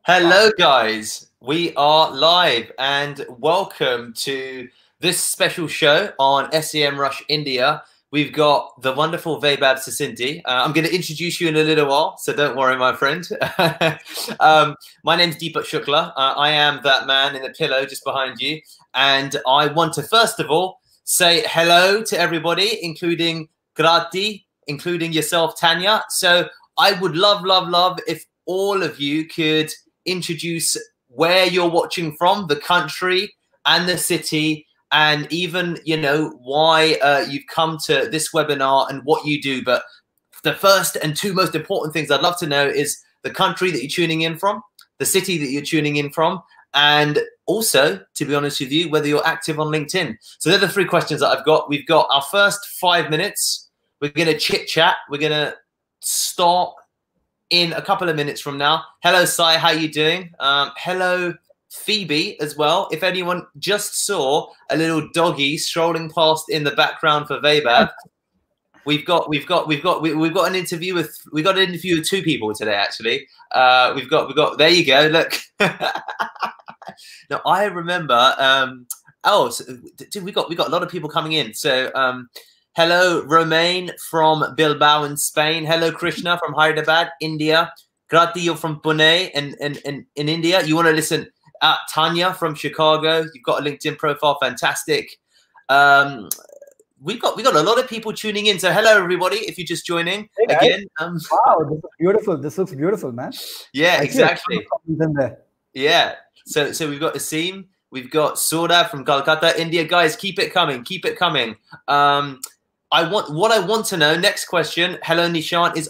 Hello, guys. We are live and welcome to this special show on Semrush India. We've got the wonderful Vaibhav Sasinti. I'm going to introduce you in a little while, so don't worry, my friend. My name's Deepak Shukla. I am that man in the pillow just behind you. And I want to, first of all, say hello to everybody, including Grati, including yourself, Tanya. So I would love if all of you could introduce where you're watching from, the country and the city, and even, you know, why you've come to this webinar and what you do. But the first and two most important things I'd love to know is the country that you're tuning in from, the city that you're tuning in from, and also, to be honest with you, whether you're active on LinkedIn. So they're the three questions that I've got. We've got our first 5 minutes. We're going to chit chat. We're going to start in a couple of minutes from now. Hello, Sai, how you doing? Hello, Phoebe, as well. If anyone just saw a little doggy strolling past in the background for Vaibhav, we've got an interview with two people today. Actually, we've got. There you go. Look. Now I remember. We got a lot of people coming in. So. Hello, Romain from Bilbao in Spain. Hello, Krishna from Hyderabad, India. Grati, you're from Pune in India. You want to listen? Tanya from Chicago. You've got a LinkedIn profile. Fantastic. We got a lot of people tuning in. So hello, everybody. If you're just joining again. Wow, this is beautiful. This looks beautiful, man. Yeah, exactly. Yeah. So we've got Asim. We've got Soda from Kolkata, India. Guys, keep it coming. Keep it coming. What I want to know, next question, hello Nishant, is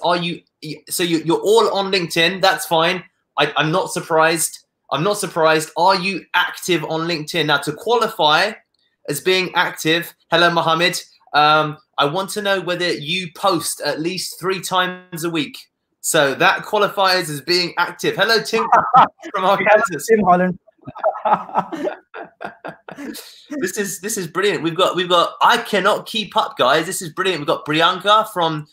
you're all on LinkedIn? That's fine. I'm not surprised. I'm not surprised. Are you active on LinkedIn? Now, to qualify as being active, hello Mohammed, I want to know whether you post at least 3 times a week. So that qualifies as being active. Hello Tim from Arkansas. Tim Holland. This is brilliant. We've got I cannot keep up, guys. This is brilliant. We've got Priyanka from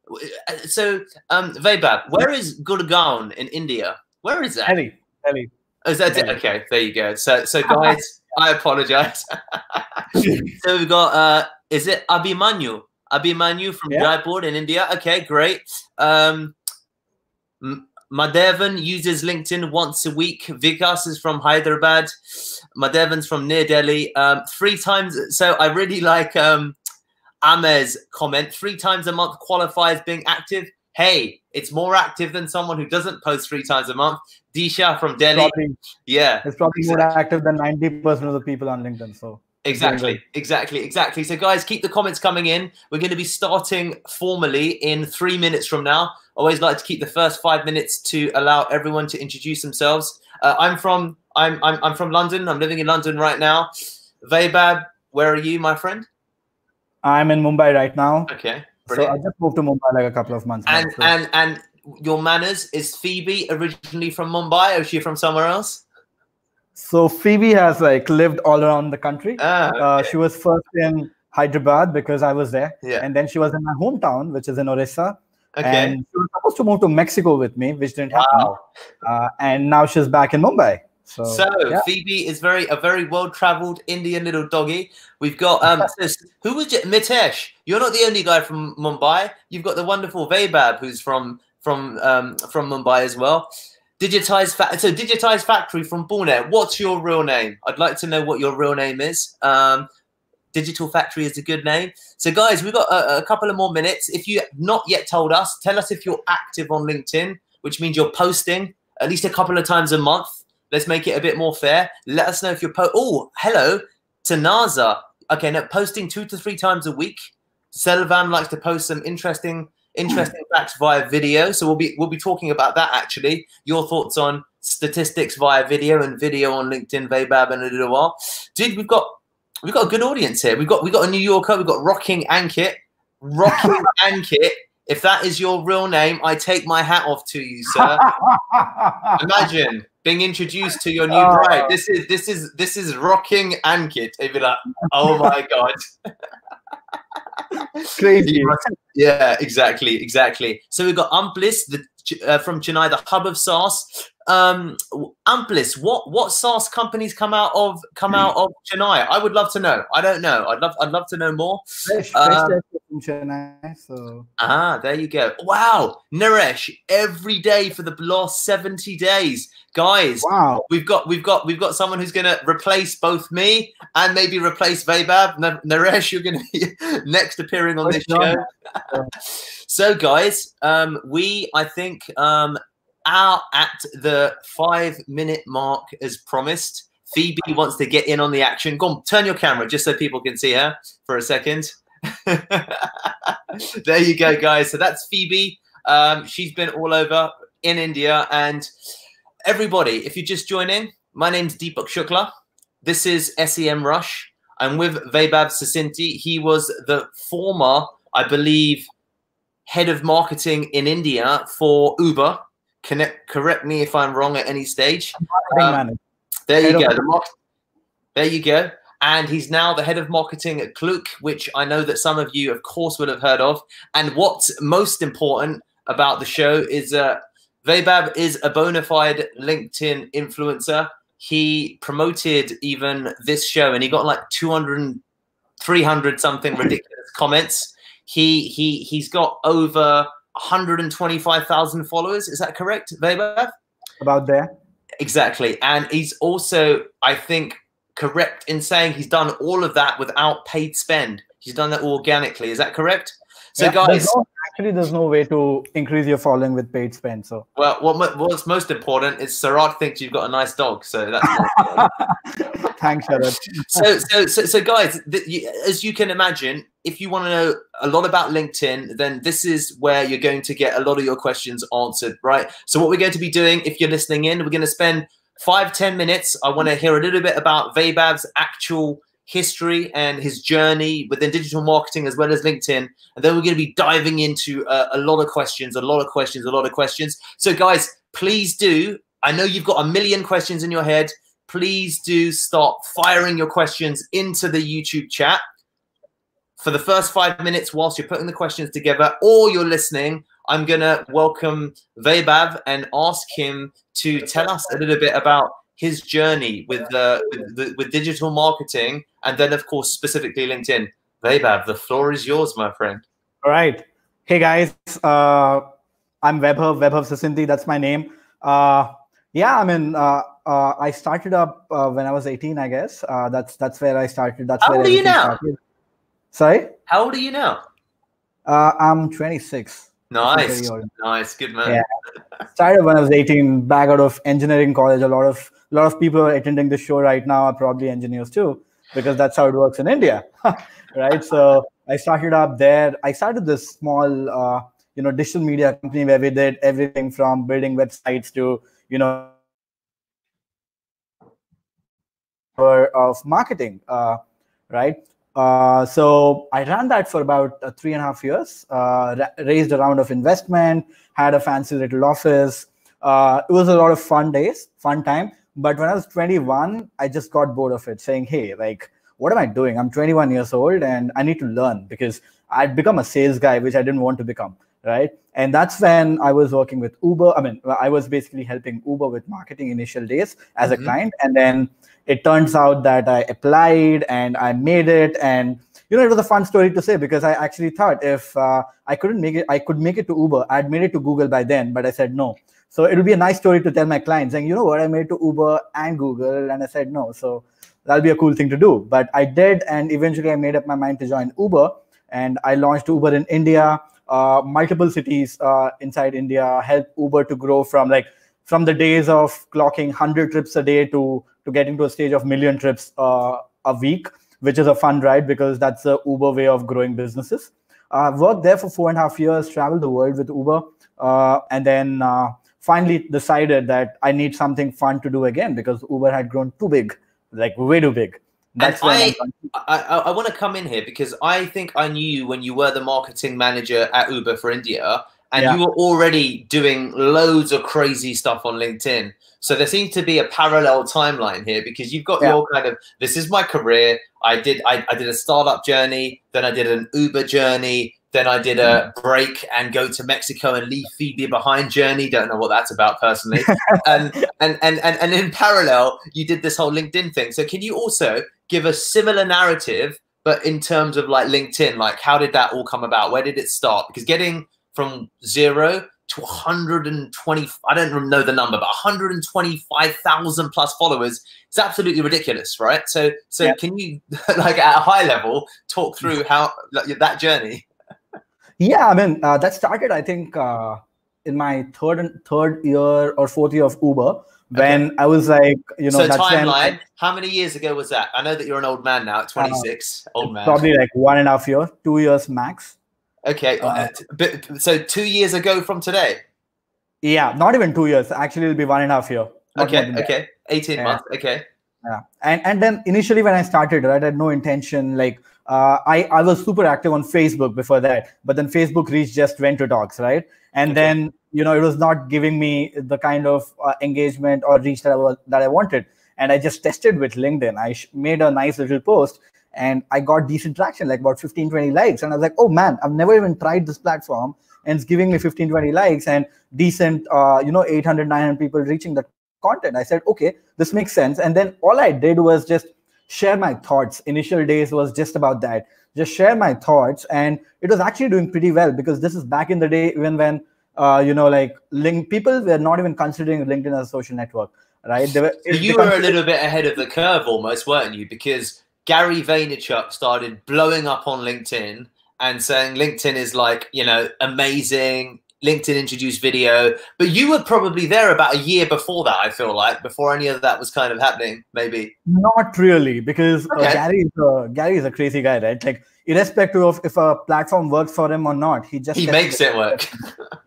Vaibhav, where is Gurgaon in India? Where is that? Delhi. Oh, is that Delhi? Okay, there you go. So guys, I apologize. So we've got is it Abhimanyu from Jaipur in India? Okay, great. Madhavan uses LinkedIn once a week. Vikas is from Hyderabad. Madhavan's from near Delhi. 3 times. So I really like Amer's comment. 3 times a month qualifies being active. Hey, it's more active than someone who doesn't post 3 times a month. Disha from Delhi. It's probably more active than 90% of the people on LinkedIn. So exactly. So guys, keep the comments coming in. We're going to be starting formally in 3 minutes from now. Always like to keep the first 5 minutes to allow everyone to introduce themselves. I'm from London. I'm living in London right now. Vaibhav, where are you, my friend? I'm in Mumbai right now. Okay, brilliant. So I just moved to Mumbai like a couple of months and, back. And your manners, is Phoebe originally from Mumbai or is she from somewhere else? So Phoebe has like lived all around the country. Okay. She was first in Hyderabad because I was there. Yeah. And then she was in my hometown, which is in Orissa. Okay. And she was supposed to move to Mexico with me, which didn't happen. And now she's back in Mumbai. So yeah. Phoebe is a very well-traveled Indian little doggy. We've got who was it? Mitesh. You're not the only guy from Mumbai. You've got the wonderful Vaibhav, who's from Mumbai as well. Digitized Factory from Pune. What's your real name? I'd like to know what your real name is. Digital Factory is a good name. So guys, we've got a couple of more minutes. If you have not yet told us, tell us if you're active on LinkedIn, which means you're posting at least a couple of times a month. Let's make it a bit more fair. Let us know if you're oh, hello to Naza. Okay, now posting 2 to 3 times a week. Selvam likes to post some interesting facts via video. So we'll be talking about that actually. Your thoughts on statistics via video and video on LinkedIn, Vaibhav, in a little while. Dude, we've got a good audience here. We've got a New Yorker. We've got Rocking Ankit. Rocking Ankit. If that is your real name, I take my hat off to you, sir. Imagine being introduced to your new bride. This is Rocking Ankit. They'd be like, oh my god. Crazy. Yeah, exactly. So we've got Umplis from Chennai, the hub of SaaS. Amplis, what SaaS companies come out of Chennai? I would love to know. I don't know. I'd love to know more. Fresh from Chennai, so there you go. Wow, Naresh, every day for the last 70 days, guys. Wow, we've got someone who's going to replace both me and maybe replace Vaibhav. Naresh, you're going to be next appearing on this show. So, guys, I think are at the 5-minute mark as promised. Phoebe wants to get in on the action. Go on, turn your camera just so people can see her for a second. There you go, guys. So that's Phoebe. She's been all over in India. And everybody, if you're just joining, my name's Deepak Shukla. This is Semrush. I'm with Vaibhav Sasinti. He was the former, I believe, head of marketing in India for Uber. Correct me if I'm wrong at any stage. There you go. There you go. And he's now the head of marketing at Klook, which I know that some of you, of course, would have heard of. And what's most important about the show is Vaibhav is a bona fide LinkedIn influencer. He promoted even this show, and he got like 200, 300 something ridiculous comments. He's got over 125,000 followers. Is that correct, Vaibhav? About there. Exactly. And he's also, I think, correct in saying he's done all of that without paid spend. He's done that organically. Is that correct? So, guys, there's no way to increase your following with paid spend. So, well, what's most important is Sarat thinks you've got a nice dog. So that's thanks, Sarat. So, guys, as you can imagine, if you want to know a lot about LinkedIn, then this is where you're going to get a lot of your questions answered, right? So, what we're going to be doing, if you're listening in, we're going to spend 5-10 minutes. I want to hear a little bit about Vaibhav's actual history and his journey within digital marketing as well as LinkedIn. And then we're going to be diving into a lot of questions. So, guys, please do. I know you've got a million questions in your head. Please do start firing your questions into the YouTube chat. For the first 5 minutes, whilst you're putting the questions together or you're listening, I'm going to welcome Vaibhav and ask him to tell us a little bit about his journey with digital marketing, and then, of course, specifically LinkedIn. Vaibhav, the floor is yours, my friend. All right. Hey, guys. I'm Vaibhav Sasinti. That's my name. Yeah, I mean, I started up when I was 18, I guess. That's where I started. How old are you now? Sorry? How old are you now? I'm 26. Nice. Nice. Good man. Yeah. Started when I was 18, back out of engineering college. A lot of people attending the show right now are probably engineers too, because that's how it works in India, right? So I started up there. I started this small, digital media company where we did everything from building websites to, of marketing, right? So I ran that for about 3.5 years, raised a round of investment, had a fancy little office. It was a lot of fun time. But when I was 21, I just got bored of it, saying, hey, like, what am I doing? I'm 21 years old and I need to learn, because I'd become a sales guy, which I didn't want to become, right? And that's when I was working with Uber. I mean, I was basically helping Uber with marketing initial days as a client. And then it turns out that I applied and I made it. And, it was a fun story to say, because I actually thought if I couldn't make it, I could make it to Uber. I'd made it to Google by then, but I said no. So it'll be a nice story to tell my clients, saying, you know what, I made it to Uber and Google. And I said no. So that'll be a cool thing to do. But I did. And eventually I made up my mind to join Uber. And I launched Uber in India, multiple cities inside India, helped Uber to grow from the days of clocking 100 trips a day to getting to a stage of 1 million trips a week, which is a fun ride, because that's the Uber way of growing businesses. Worked there for 4.5 years, traveled the world with Uber, and then finally decided that I need something fun to do again, because Uber had grown too big, like way too big. That's I want to come in here, because I think I knew you when you were the marketing manager at Uber for India, and you were already doing loads of crazy stuff on LinkedIn. So there seems to be a parallel timeline here, because you've got your kind of, this is my career. I did a startup journey, then I did an Uber journey, Then I did a break and go to Mexico and leave Phoebe behind journey. Don't know what that's about personally. and in parallel, you did this whole LinkedIn thing. So can you also give a similar narrative, but in terms of like LinkedIn, like how did that all come about? Where did it start? Because getting from 0 to 120, I don't know the number, but 125,000 plus followers is absolutely ridiculous, right? So yeah. Can you, like at a high level, talk through how that journey? Yeah, I mean, that started, I think, in my third year or fourth year of Uber, when I was like, So that's timeline, how many years ago was that? I know that you're an old man now at 26, old man. Probably like 1.5 years, 2 years max. Okay, so 2 years ago from today? Yeah, not even 2 years. Actually, it'll be 1.5 years. Okay, 18 months, okay. Yeah, and then initially when I started, right, I had no intention, like, I was super active on Facebook before that, but then Facebook reach just went to dogs, right? And then, it was not giving me the kind of engagement or reach that I wanted. And I just tested with LinkedIn. I made a nice little post and I got decent traction, like about 15, 20 likes. And I was like, oh man, I've never even tried this platform. And it's giving me 15, 20 likes and decent, 800, 900 people reaching the content. I said, okay, this makes sense. And then all I did was just share my thoughts. Initial days was just about that. Just share my thoughts. And it was actually doing pretty well because this is back in the day, even when, people were not even considering LinkedIn as a social network, right? You were a little bit ahead of the curve almost, weren't you? Because Gary Vaynerchuk started blowing up on LinkedIn and saying LinkedIn is like, amazing. LinkedIn introduced video, but you were probably there about a year before that, I feel like, before any of that was kind of happening, maybe. Not really, because Gary is a crazy guy, right? Like, irrespective of if a platform works for him or not, he makes it work.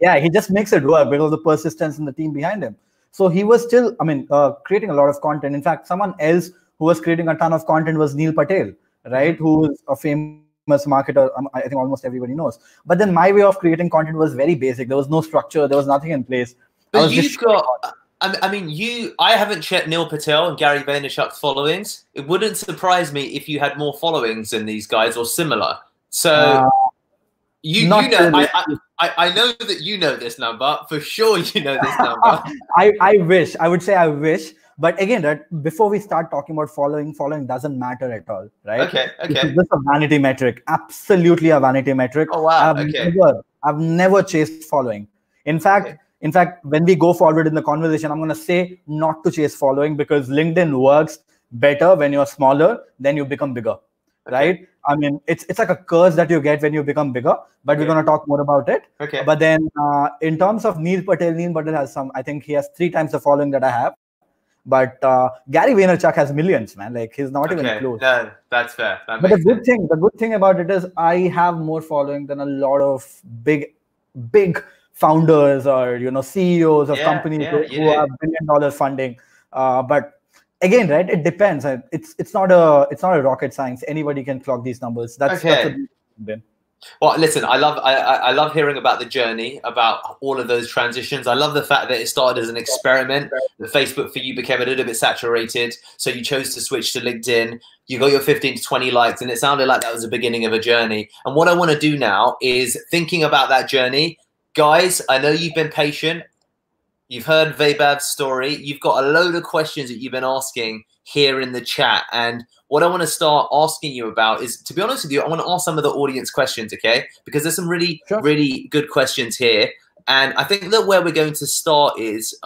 Yeah, he just makes it work because of the persistence and the team behind him. So he was still, creating a lot of content. In fact, someone else who was creating a ton of content was Neil Patel, right? Who is a famous marketer, I think almost everybody knows. But then my way of creating content was very basic. There was no structure. There was nothing in place. But I haven't checked Neil Patel and Gary Vaynerchuk's followings. It wouldn't surprise me if you had more followings than these guys or similar. So I know that you know this number. For sure you know this number. I wish. I would say I wish. But again, before we start talking about following doesn't matter at all, right? Okay. It's just a vanity metric, absolutely a vanity metric. Oh wow! I've never chased following. In fact, when we go forward in the conversation, I'm going to say not to chase following because LinkedIn works better when you're smaller, then you become bigger, right? I mean, it's like a curse that you get when you become bigger. But we're going to talk more about it. Okay. But then, in terms of Neil Patel has I think he has 3 times the following that I have. But Gary Vaynerchuk has millions, man. Like, he's not even close. No, that's fair. But the good thing about it is I have more following than a lot of big founders or CEOs of companies who have $1 billion funding. But again, right? It depends. It's not a rocket science. Anybody can clock these numbers. That's Well, listen, I love hearing about the journey, about all of those transitions. I love the fact that it started as an experiment. The Facebook for you became a little bit saturated. So you chose to switch to LinkedIn. You got your 15 to 20 likes, and it sounded like that was the beginning of a journey. And what I want to do now is thinking about that journey. Guys, I know you've been patient. You've heard Vaibhav's story. You've got a load of questions that you've been asking here in the chat. And what I want to start asking you about is, to be honest with you, I want to ask some of the audience questions, okay? Because there's some really, really good questions here. And I think that where we're going to start is,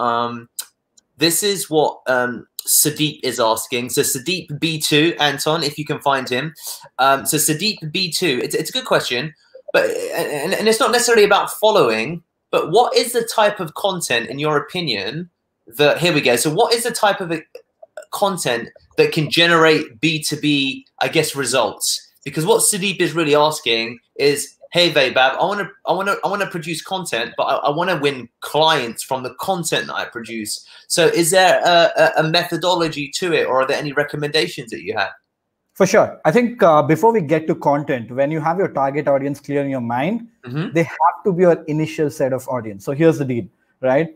this is what Sadeep is asking. So Sadeep B2, Anton, if you can find him. So Sadeep B2, it's a good question, but and it's not necessarily about following, but what is the type of content, in your opinion, that, here we go. So what is the type of content that can generate B2B, I guess, results? Because what Sadeep is really asking is, hey, Vaibhav, I want to produce content, but I want to win clients from the content that I produce. So is there a methodology to it, or are there any recommendations that you have? For sure. I think before we get to content, when you have your target audience clear in your mind, they have to be your initial set of audience. So here's the deal, right?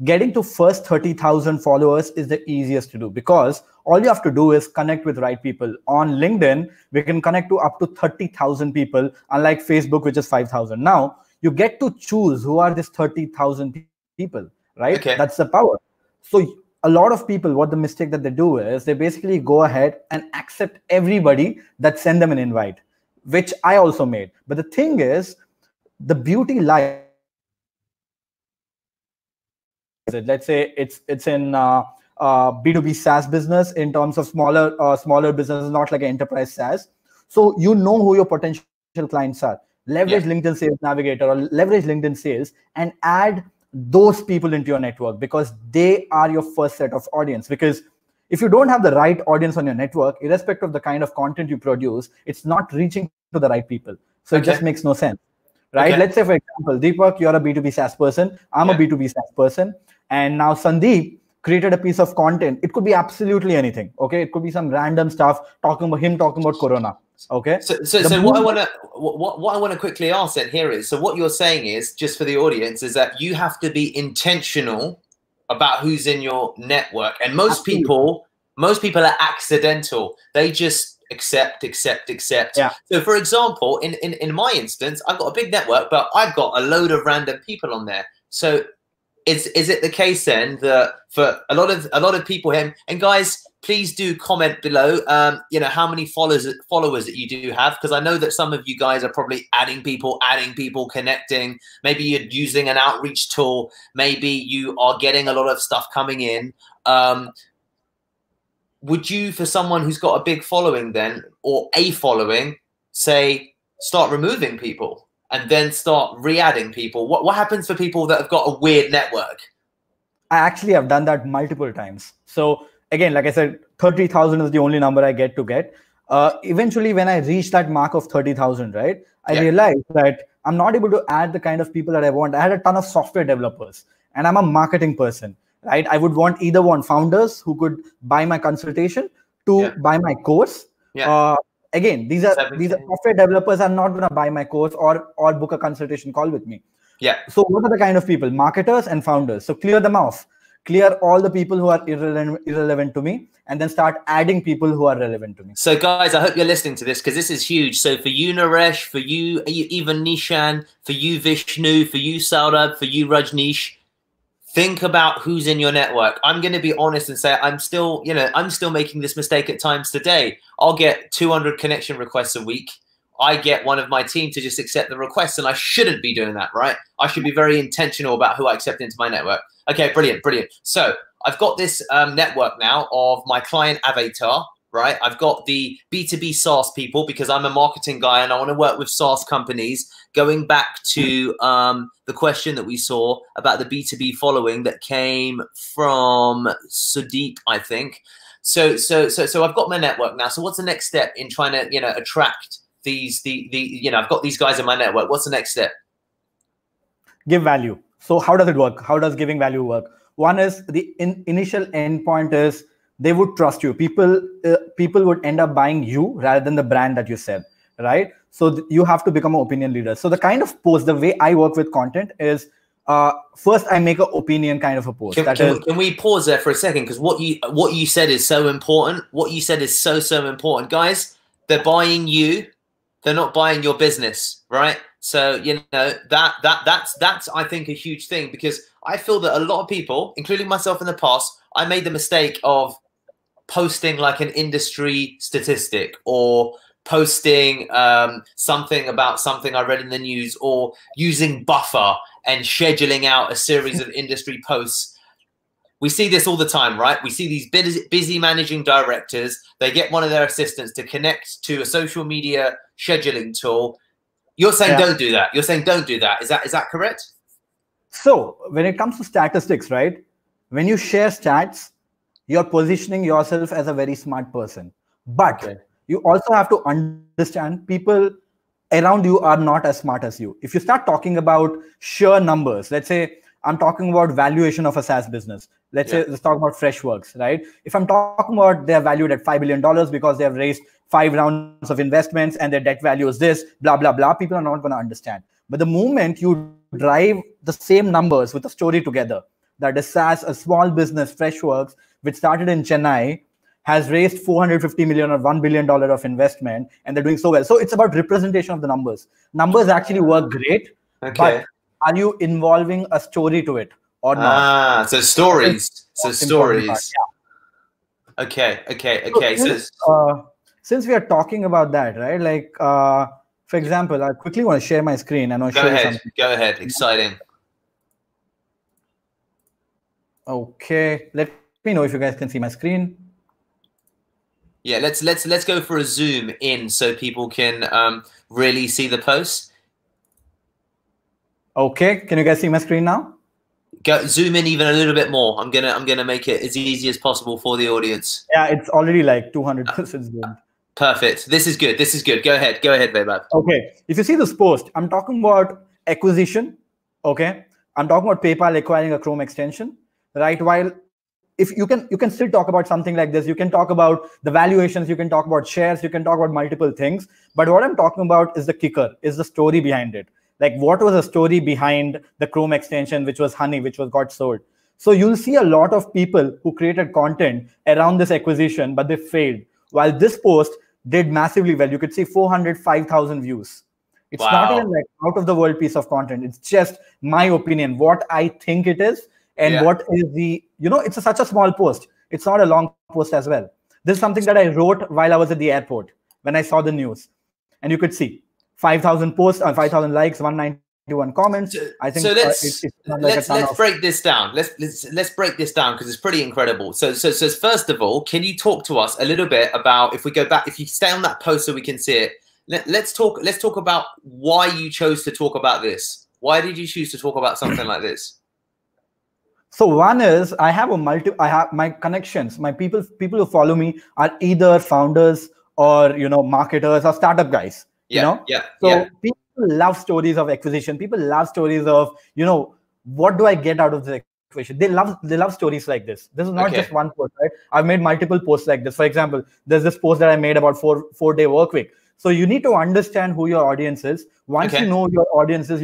getting to first 30,000 followers is the easiest to do, because all you have to do is connect with right people. On LinkedIn, we can connect to up to 30,000 people, unlike Facebook, which is 5,000. Now, you get to choose who are these 30,000 people, right? Okay. That's the power. So a lot of people, what the mistake that they do is they basically go ahead and accept everybody that send them an invite, which I also made. But the thing is, the beauty lies, let's say it's in B2B SaaS business, in terms of smaller businesses, not like an enterprise SaaS. So you know who your potential clients are. Leverage LinkedIn Sales Navigator or leverage LinkedIn Sales and add those people into your network, because they are your first set of audience. Because if you don't have the right audience on your network, irrespective of the kind of content you produce, it's not reaching to the right people. So it just makes no sense, right? Let's say, for example, Deepak, you're a B2B SaaS person. I'm a B2B SaaS person. And now Sandeep created a piece of content. It could be absolutely anything. Okay. It could be some random stuff talking about Corona. Okay. So what I want to quickly ask then here is, so what you're saying is, just for the audience, is that you have to be intentional about who's in your network. And most people are accidental. They just accept. Yeah. So for example, in my instance, I've got a big network, but I've got a load of random people on there. So is it the case then that for a lot of people here, and guys, please do comment below, how many followers that you do have, because I know that some of you guys are probably adding people, connecting. Maybe you're using an outreach tool. Maybe you are getting a lot of stuff coming in. Would you, for someone who's got a big following then, or a following, say, start removing people and then start re-adding people? What happens for people that have got a weird network? I actually have done that multiple times. So again, like I said, 30,000 is the only number I get. Eventually, when I reach that mark of 30,000, right, I realized that I'm not able to add the kind of people that I want. I had a ton of software developers, and I'm a marketing person, right? I would either want founders who could buy my consultation to buy my course. Again, these are software developers are not going to buy my course or book a consultation call with me. So what are the kind of people? Marketers and founders. So clear them off. Clear all the people who are irrelevant to me, and then start adding people who are relevant to me. So guys, I hope you're listening to this, because this is huge. So for you, Naresh, for you, even Nishan, for you, Vishnu, for you, Saurabh, for you, Rajneesh, think about who's in your network. I'm going to be honest and say I'm still making this mistake at times today. I'll get 200 connection requests a week. I get one of my team to just accept the request, and I shouldn't be doing that, right? I should be very intentional about who I accept into my network. Okay, brilliant. So I've got this network now of my client avatar, right? I've got the B2B SaaS people, because I'm a marketing guy and I want to work with SaaS companies. Going back to the question that we saw about the B2B following that came from Sudeep, I think. So I've got my network now. So what's the next step in trying to, attract I've got these guys in my network. What's the next step? Give value. So how does it work? How does giving value work? One is the initial endpoint is they would trust you. People would end up buying you rather than the brand that you sell, right? So you have to become an opinion leader. So the kind of post, the way I work with content is, first I make an opinion kind of a post. Can we pause there for a second? Because what you said is so important. What you said is so important, guys. They're buying you. They're not buying your business, right? So, that's I think a huge thing, because I feel that a lot of people, including myself in the past, I made the mistake of posting like an industry statistic, or posting something about something I read in the news, or using buffer and scheduling out a series of industry posts. We see this all the time, right? We see these busy managing directors. They get one of their assistants to connect to a social media scheduling tool. You're saying don't do that. You're saying don't do that. Is that correct? So when it comes to statistics, right? When you share stats, you're positioning yourself as a very smart person. But you also have to understand people around you are not as smart as you. If you start talking about sheer numbers, let's say I'm talking about valuation of a SaaS business. Let's talk about Freshworks, right? If I'm talking about they're valued at $5 billion because they have raised 5 rounds of investments and their debt value is this, blah, blah, blah, people are not going to understand. But the moment you drive the same numbers with a story together, that a SaaS, a small business, Freshworks, which started in Chennai, has raised $450 million or $1 billion of investment, and they're doing so well. So it's about representation of the numbers. Numbers actually work great, but are you involving a story to it or not? So stories. So stories. Yeah. Okay. Since we are talking about that, right? Like, for example, I quickly want to share my screen and I'll show you something. Go ahead. Exciting. Okay. Let me know if you guys can see my screen. Yeah, let's go for a zoom in so people can really see the post. Okay, can you guys see my screen now? Go zoom in even a little bit more. I'm gonna make it as easy as possible for the audience. Yeah, it's already like 200% zoomed. Perfect. This is good. This is good. Go ahead, Vaibhav. Okay, if you see this post, I'm talking about acquisition. Okay, I'm talking about PayPal acquiring a Chrome extension, right? While if you can still talk about something like this, you can talk about the valuations, you can talk about shares, you can talk about multiple things. But what I'm talking about is the kicker, is the story behind it. Like, what was the story behind the Chrome extension, which was Honey, which got sold? So you'll see a lot of people who created content around this acquisition, but they failed. While this post did massively well, you could see 405,000 views. It's not even like out of the world piece of content. It's just my opinion, what I think it is. And what is the, it's such a small post. It's not a long post as well. This is something that I wrote while I was at the airport when I saw the news. And you could see 5,000 posts, 5,000 likes, 191 comments. I think so. Let's break this down. Let's break this down because it's pretty incredible. So first of all, can you talk to us a little bit about, if we go back, if you stay on that post so we can see it, let's talk about why you chose to talk about this. Why did you choose to talk about something like this? So one is I have my connections, my people who follow me are either founders or marketers or startup guys. So people love stories of acquisition. People love stories of what do I get out of the acquisition. They love stories like this. This is not just one post, right? I've made multiple posts like this. For example, there's this post that I made about four-day work week. So you need to understand who your audience is. Once you know your audiences,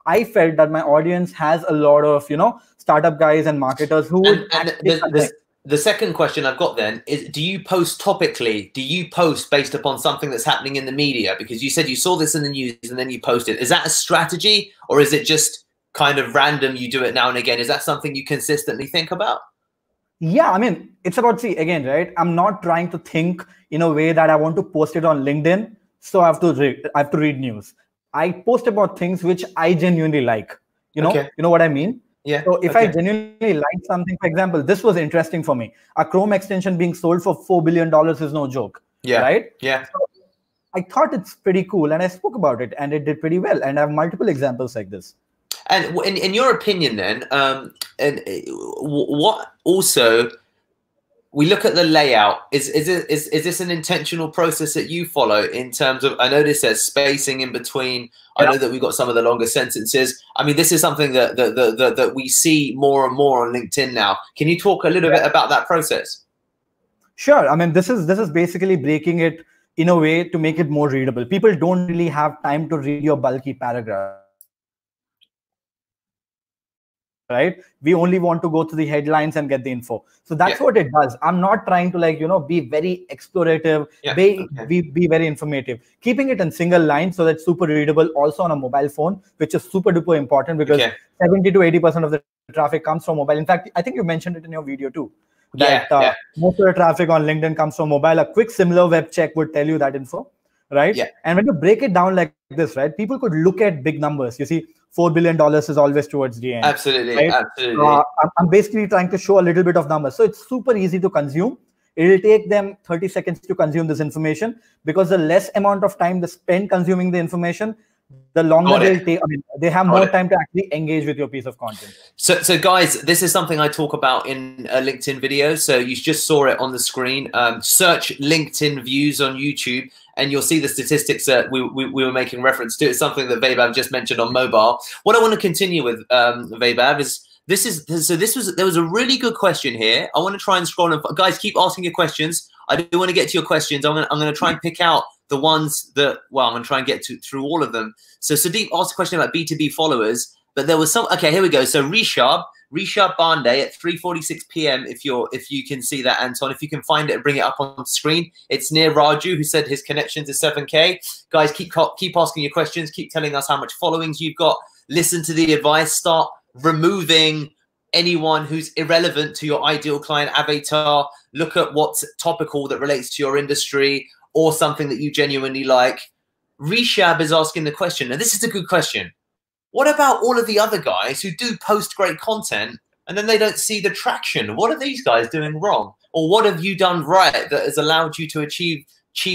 I felt that my audience has a lot of startup guys and marketers who would. The second question I've got then is, do you post topically? Do you post based upon something that's happening in the media? Because you said you saw this in the news and then you posted. Is that a strategy, or is it just kind of random? You do it now and again. Is that something you consistently think about? Yeah, I mean, it's about, again, right? I'm not trying to think in a way that I want to post it on LinkedIn, so I have to read news. I post about things which I genuinely like. You know what I mean? Yeah. So if I genuinely like something, for example, this was interesting for me. A Chrome extension being sold for $4 billion is no joke. Yeah. Right? Yeah. So I thought it's pretty cool, and I spoke about it, and it did pretty well. And I have multiple examples like this. And in your opinion, then, and what also, we look at the layout. Is this an intentional process that you follow in terms of? I know this says spacing in between. I know that we've got some of the longer sentences. I mean, this is something that we see more and more on LinkedIn now. Can you talk a little bit about that process? Sure. I mean, this is basically breaking it in a way to make it more readable. People don't really have time to read your bulky paragraph. Right? We only want to go to the headlines and get the info. So that's what it does. I'm not trying to be very explorative, be very informative. Keeping it in single line so that's super readable also on a mobile phone, which is super duper important because 70 to 80% of the traffic comes from mobile. In fact, I think you mentioned it in your video too. That most of the traffic on LinkedIn comes from mobile. A quick similar web check would tell you that info, right? Yeah. And when you break it down like this, right, people could look at big numbers. You see, $4 billion is always towards the end. Absolutely, right? absolutely. I'm basically trying to show a little bit of numbers. So it's super easy to consume. It will take them 30 seconds to consume this information because the less amount of time they spend consuming the information, the longer they'll take. I mean, they have more time to actually engage with your piece of content. So guys, this is something I talk about in a LinkedIn video. So you just saw it on the screen. Search LinkedIn views on YouTube, and you'll see the statistics that we were making reference to. It's something that Vaibhav just mentioned on mobile. What I want to continue with, Vaibhav, is there was a really good question here. I want to try and scroll and guys, keep asking your questions. I do want to get to your questions. I'm going to try and pick out the ones that, well, I'm going to try and get through all of them. So Sudeep asked a question about B2B followers, but there was some, okay, here we go. So Rishab Rishabh Bande at 3:46 p.m. If you can see that, Anton, if you can find it and bring it up on screen. It's near Raju, who said his connections is 7K. Guys, keep asking your questions. Keep telling us how much followings you've got. Listen to the advice. Start removing anyone who's irrelevant to your ideal client avatar. Look at what's topical that relates to your industry or something that you genuinely like. Rishab is asking the question, and this is a good question. What about all of the other guys who do post great content and then they don't see the traction? What are these guys doing wrong? Or what have you done right that has allowed you to achieve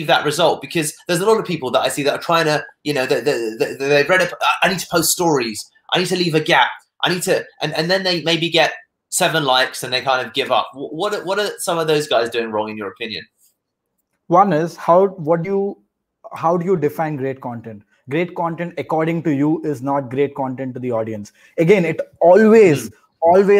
that result? Because there's a lot of people that I see that are trying to, you know, they've read it. I need to post stories. I need to leave a gap. I need to, and then they maybe get 7 likes and they kind of give up. What are some of those guys doing wrong in your opinion? One is how do you define great content? Great content, according to you, is not great content to the audience. Again, it always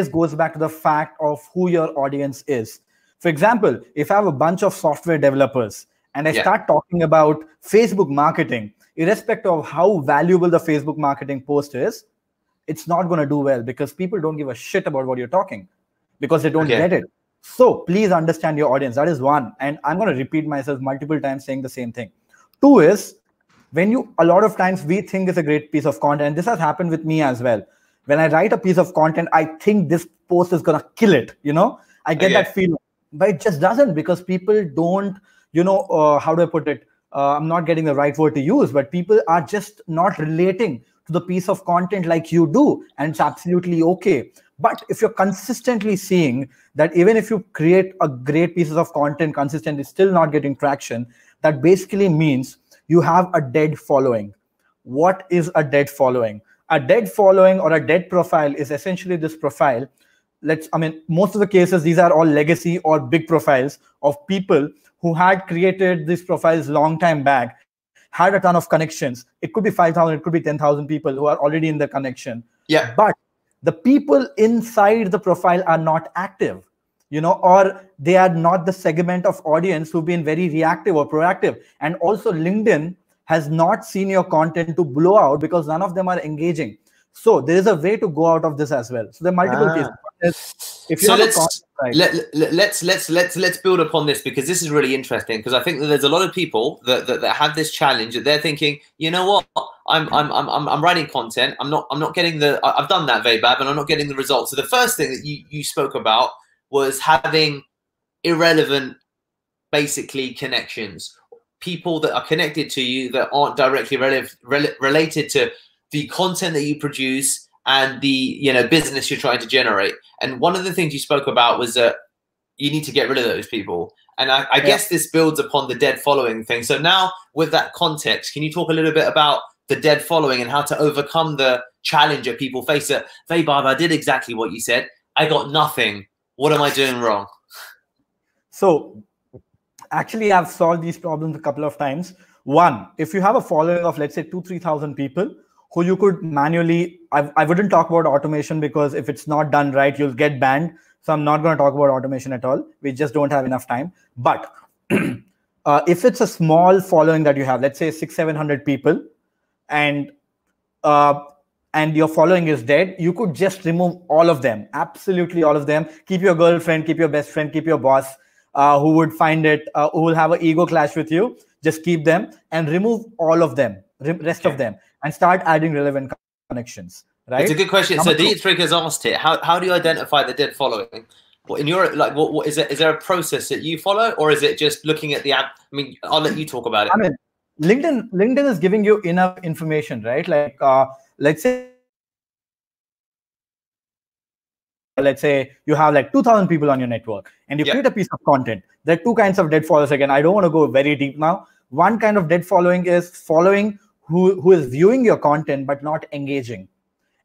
goes back to the fact of who your audience is. For example, if I have a bunch of software developers and I start talking about Facebook marketing, irrespective of how valuable the Facebook marketing post is, it's not going to do well because people don't give a shit about what you're talking because they don't get it. So please understand your audience. That is one. And I'm going to repeat myself multiple times saying the same thing. 2 is, a lot of times we think it's a great piece of content. And this has happened with me as well. When I write a piece of content, I think this post is going to kill it. You know, I get that feeling, but it just doesn't, because people don't, how do I put it? I'm not getting the right word to use, but people are just not relating to the piece of content like you do. And it's absolutely okay. But if you're consistently seeing that even if you create a great piece of content consistently, still not getting traction, that basically means you have a dead following. What is a dead following? A dead following or a dead profile is essentially this profile. Most of the cases, these are all legacy or big profiles of people who had created these profiles long time back, had a ton of connections. It could be 5,000, it could be 10,000 people who are already in the connection. Yeah. But the people inside the profile are not active, or they are not the segment of audience who've been very reactive or proactive. And also LinkedIn has not seen your content to blow out because none of them are engaging. So there is a way to go out of this as well. So there are multiple cases. If you let's build upon this, because this is really interesting, because I think that there's a lot of people that have this challenge that they're thinking, you know what, I'm writing content, I'm not getting I've done that, Vaibhav, and I'm not getting the results. So the first thing that you spoke about was having irrelevant, basically, connections, people that are connected to you that aren't directly related to the content that you produce and the business you're trying to generate. And one of the things you spoke about was that you need to get rid of those people. And I guess this builds upon the dead following thing. So now, with that context, can you talk a little bit about the dead following and how to overcome the challenge that people face? That, Vaibhav, I did exactly what you said. I got nothing. What am I doing wrong? So actually, I've solved these problems a couple of times. One, if you have a following of, let's say, 2,000-3,000 people who you could manually, I wouldn't talk about automation, because if it's not done right, you'll get banned. So I'm not going to talk about automation at all. We just don't have enough time. But if it's a small following that you have, let's say 600-700 people, and your following is dead, you could just remove all of them, absolutely all of them. Keep your girlfriend, keep your best friend, keep your boss, who would find it, who will have an ego clash with you. Just keep them and remove all of them, rest of them, and start adding relevant connections. Right? It's a good question. So Dietrich has asked it. How do you identify the dead following? Well, in your what is it? Is there a process that you follow, or is it just looking at the app? I mean, I'll let you talk about it. LinkedIn is giving you enough information, right? Like, let's say you have like 2,000 people on your network and you create a piece of content. There are 2 kinds of dead followers. Again, I don't want to go very deep now. One kind of dead following is following who is viewing your content but not engaging.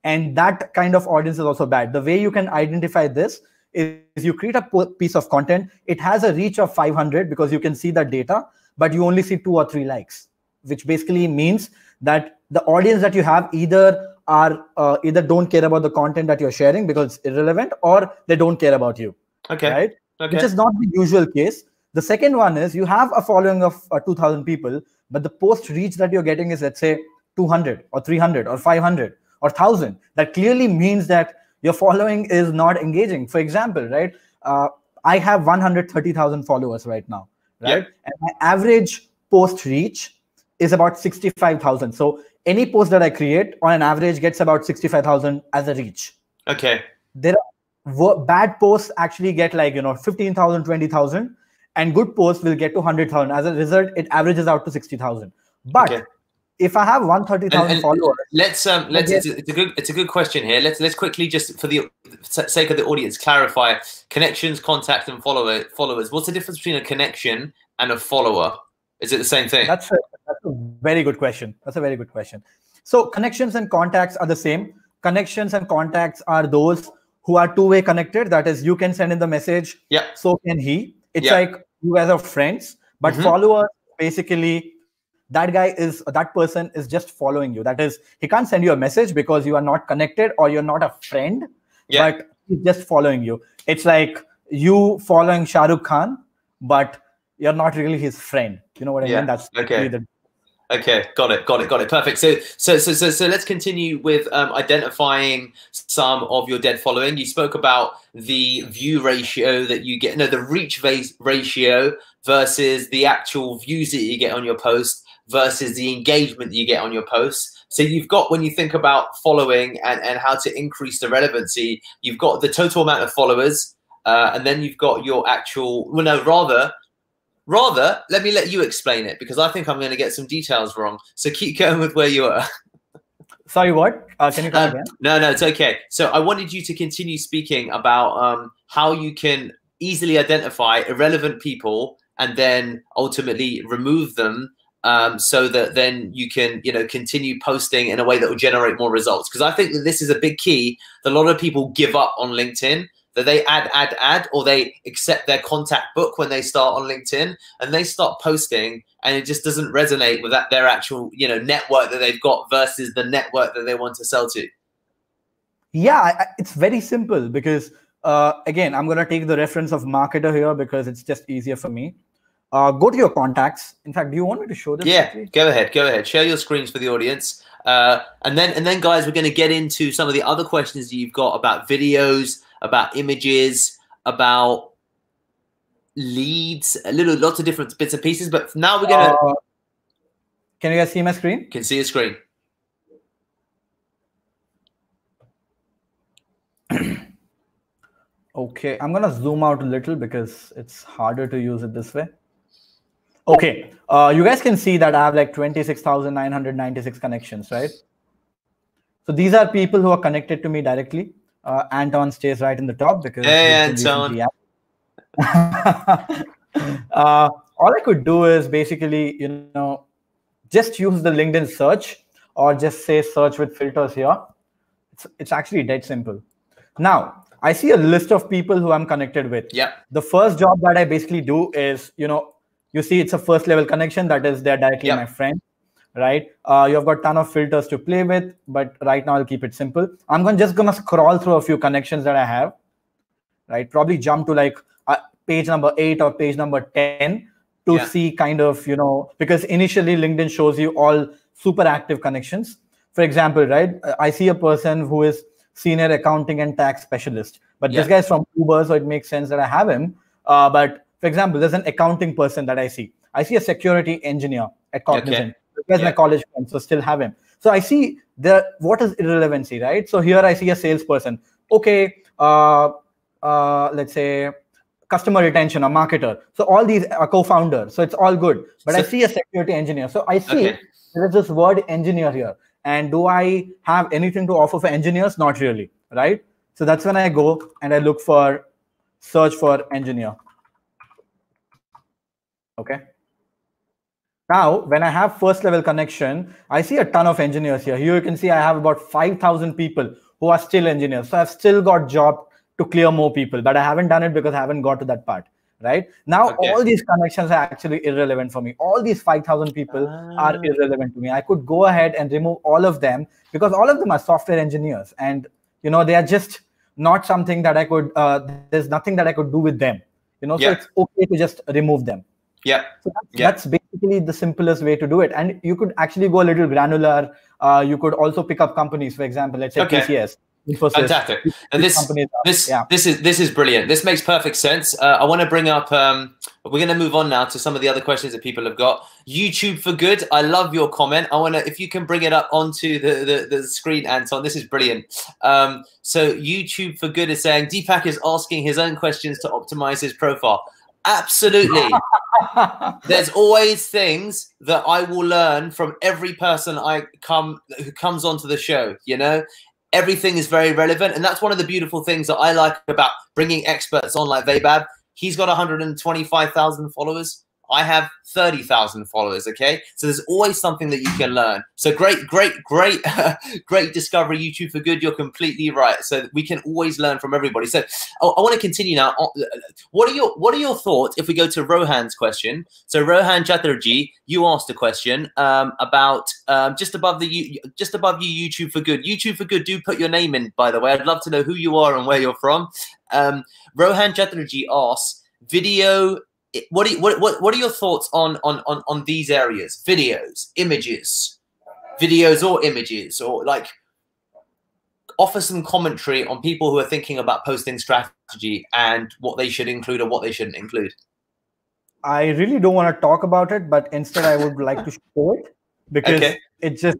And that kind of audience is also bad. The way you can identify this is you create a piece of content. It has a reach of 500 because you can see the data, but you only see 2 or 3 likes, which basically means that the audience that you have either don't care about the content that you're sharing because it's irrelevant, or they don't care about you. Okay. Right? Okay. Which is not the usual case. The second one is you have a following of 2,000 people, but the post reach that you're getting is, let's say, 200 or 300 or 500 or 1,000. That clearly means that your following is not engaging. For example, right? I have 130,000 followers right now, right? Yep. And my average post reach is about 65,000. So any post that I create on an average gets about 65,000 as a reach. Okay. There are bad posts actually get like, 15,000, 20,000, and good posts will get to 100,000. As a result, it averages out to 60,000. But okay. if I have 130,000 followers, let's it's a good question here. Let's quickly, just for the sake of the audience, clarify connections, contacts, and followers. What's the difference between a connection and a follower? Is it the same thing? That's a very good question. That's a very good question. So connections and contacts are the same. Connections and contacts are those who are two-way connected. That is, you can send in the message, so can he. It's like you guys are friends, but followers, basically, that person is just following you. That is, he can't send you a message because you are not connected or you're not a friend, but he's just following you. It's like you following Shah Rukh Khan, but you're not really his friend. You know what I mean? That's okay. Okay, got it. Perfect. So let's continue with identifying some of your dead following. You spoke about the view ratio that you get, the reach ratio versus the actual views that you get on your post versus the engagement that you get on your posts. So you've got, when you think about following and how to increase the relevancy, you've got the total amount of followers, and then you've got your actual, Rather, let me let you explain it, because I think I'm going to get some details wrong. So keep going with where you are. Sorry, what? Can you come again? No, it's okay. So I wanted you to continue speaking about how you can easily identify irrelevant people and then ultimately remove them, so that then you can, continue posting in a way that will generate more results. Because I think that this is a big key that a lot of people give up on LinkedIn. That they add, or they accept their contact book when they start on LinkedIn, and they start posting, and it just doesn't resonate with their actual, network that they've got versus the network that they want to sell to. Yeah, it's very simple, because again, I'm going to take the reference of marketer here because it's just easier for me. Go to your contacts. In fact, do you want me to show this? Yeah, go ahead. Share your screens for the audience. And then, guys, we're going to get into some of the other questions that you've got about videos, about images, about leads, lots of different bits and pieces. But now we're going to... Can you guys see my screen? Can see your screen. Okay, I'm going to zoom out a little because it's harder to use it this way. Okay, you guys can see that I have like 26,996 connections, right? So these are people who are connected to me directly. Anton stays right in the top because hey, Anton. All I could do is basically, just use the LinkedIn search, or just say search with filters here. It's actually dead simple. Now, I see a list of people who I'm connected with. Yeah. The first job that I basically do is, you see it's a first level connection, that is they're directly my friend. Right, you've got a ton of filters to play with, but right now I'll keep it simple. I'm just gonna scroll through a few connections that I have, right? Probably jump to like page number 8 or page number 10 to see kind of, because initially LinkedIn shows you all super active connections. For example, right, I see a person who is senior accounting and tax specialist, but this guy's from Uber, so it makes sense that I have him. But for example, there's an accounting person that I see. I see a security engineer at Cognizant. Where's my college friend? So still have him. So I see what is irrelevancy, right? So here I see a salesperson. Okay, let's say customer retention, a marketer. So all these are co-founders. So it's all good. But I see a security engineer. So I see there is this word engineer here. And do I have anything to offer for engineers? Not really, right? So that's when I go and I look for search for engineer. Okay. Now, when I have first level connection, I see a ton of engineers here. Here you can see I have about 5,000 people who are still engineers. So I've still got job to clear more people, but I haven't done it because I haven't got to that part, right? Now, all these connections are actually irrelevant for me. All these 5,000 people are irrelevant to me. I could go ahead and remove all of them because all of them are software engineers. And, they are just not something that I could, there's nothing that I could do with them, so it's okay to just remove them. Yeah. So that's basically the simplest way to do it. And you could actually go a little granular. You could also pick up companies, for example, let's say TCS. Infosys. Fantastic. And this is brilliant. This makes perfect sense. I want to bring up. We're going to move on now to some of the other questions that people have got. YouTube for good. I love your comment. I want to, if you can bring it up onto the screen, Anton. This is brilliant. So YouTube for good is saying Deepak is asking his own questions to optimize his profile. Absolutely. There's always things that I will learn from every person who comes onto the show. You know, everything is very relevant, and that's one of the beautiful things that I like about bringing experts on, like Vaibhav. He's got 125,000 followers. I have 30,000 followers. Okay, so there's always something that you can learn. So great discovery, YouTube for good. You're completely right. So we can always learn from everybody. So I want to continue now. What are your thoughts if we go to Rohan's question? So Rohan Chatterjee, you asked a question about just above you, YouTube for good. YouTube for good. Do put your name in, by the way. I'd love to know who you are and where you're from. Rohan Chatterjee asks, video. What are your thoughts on these areas? Videos, images, or images, or like offer some commentary on people who are thinking about posting strategy and what they should include or what they shouldn't include. I really don't want to talk about it, but instead I would like to show it, because it just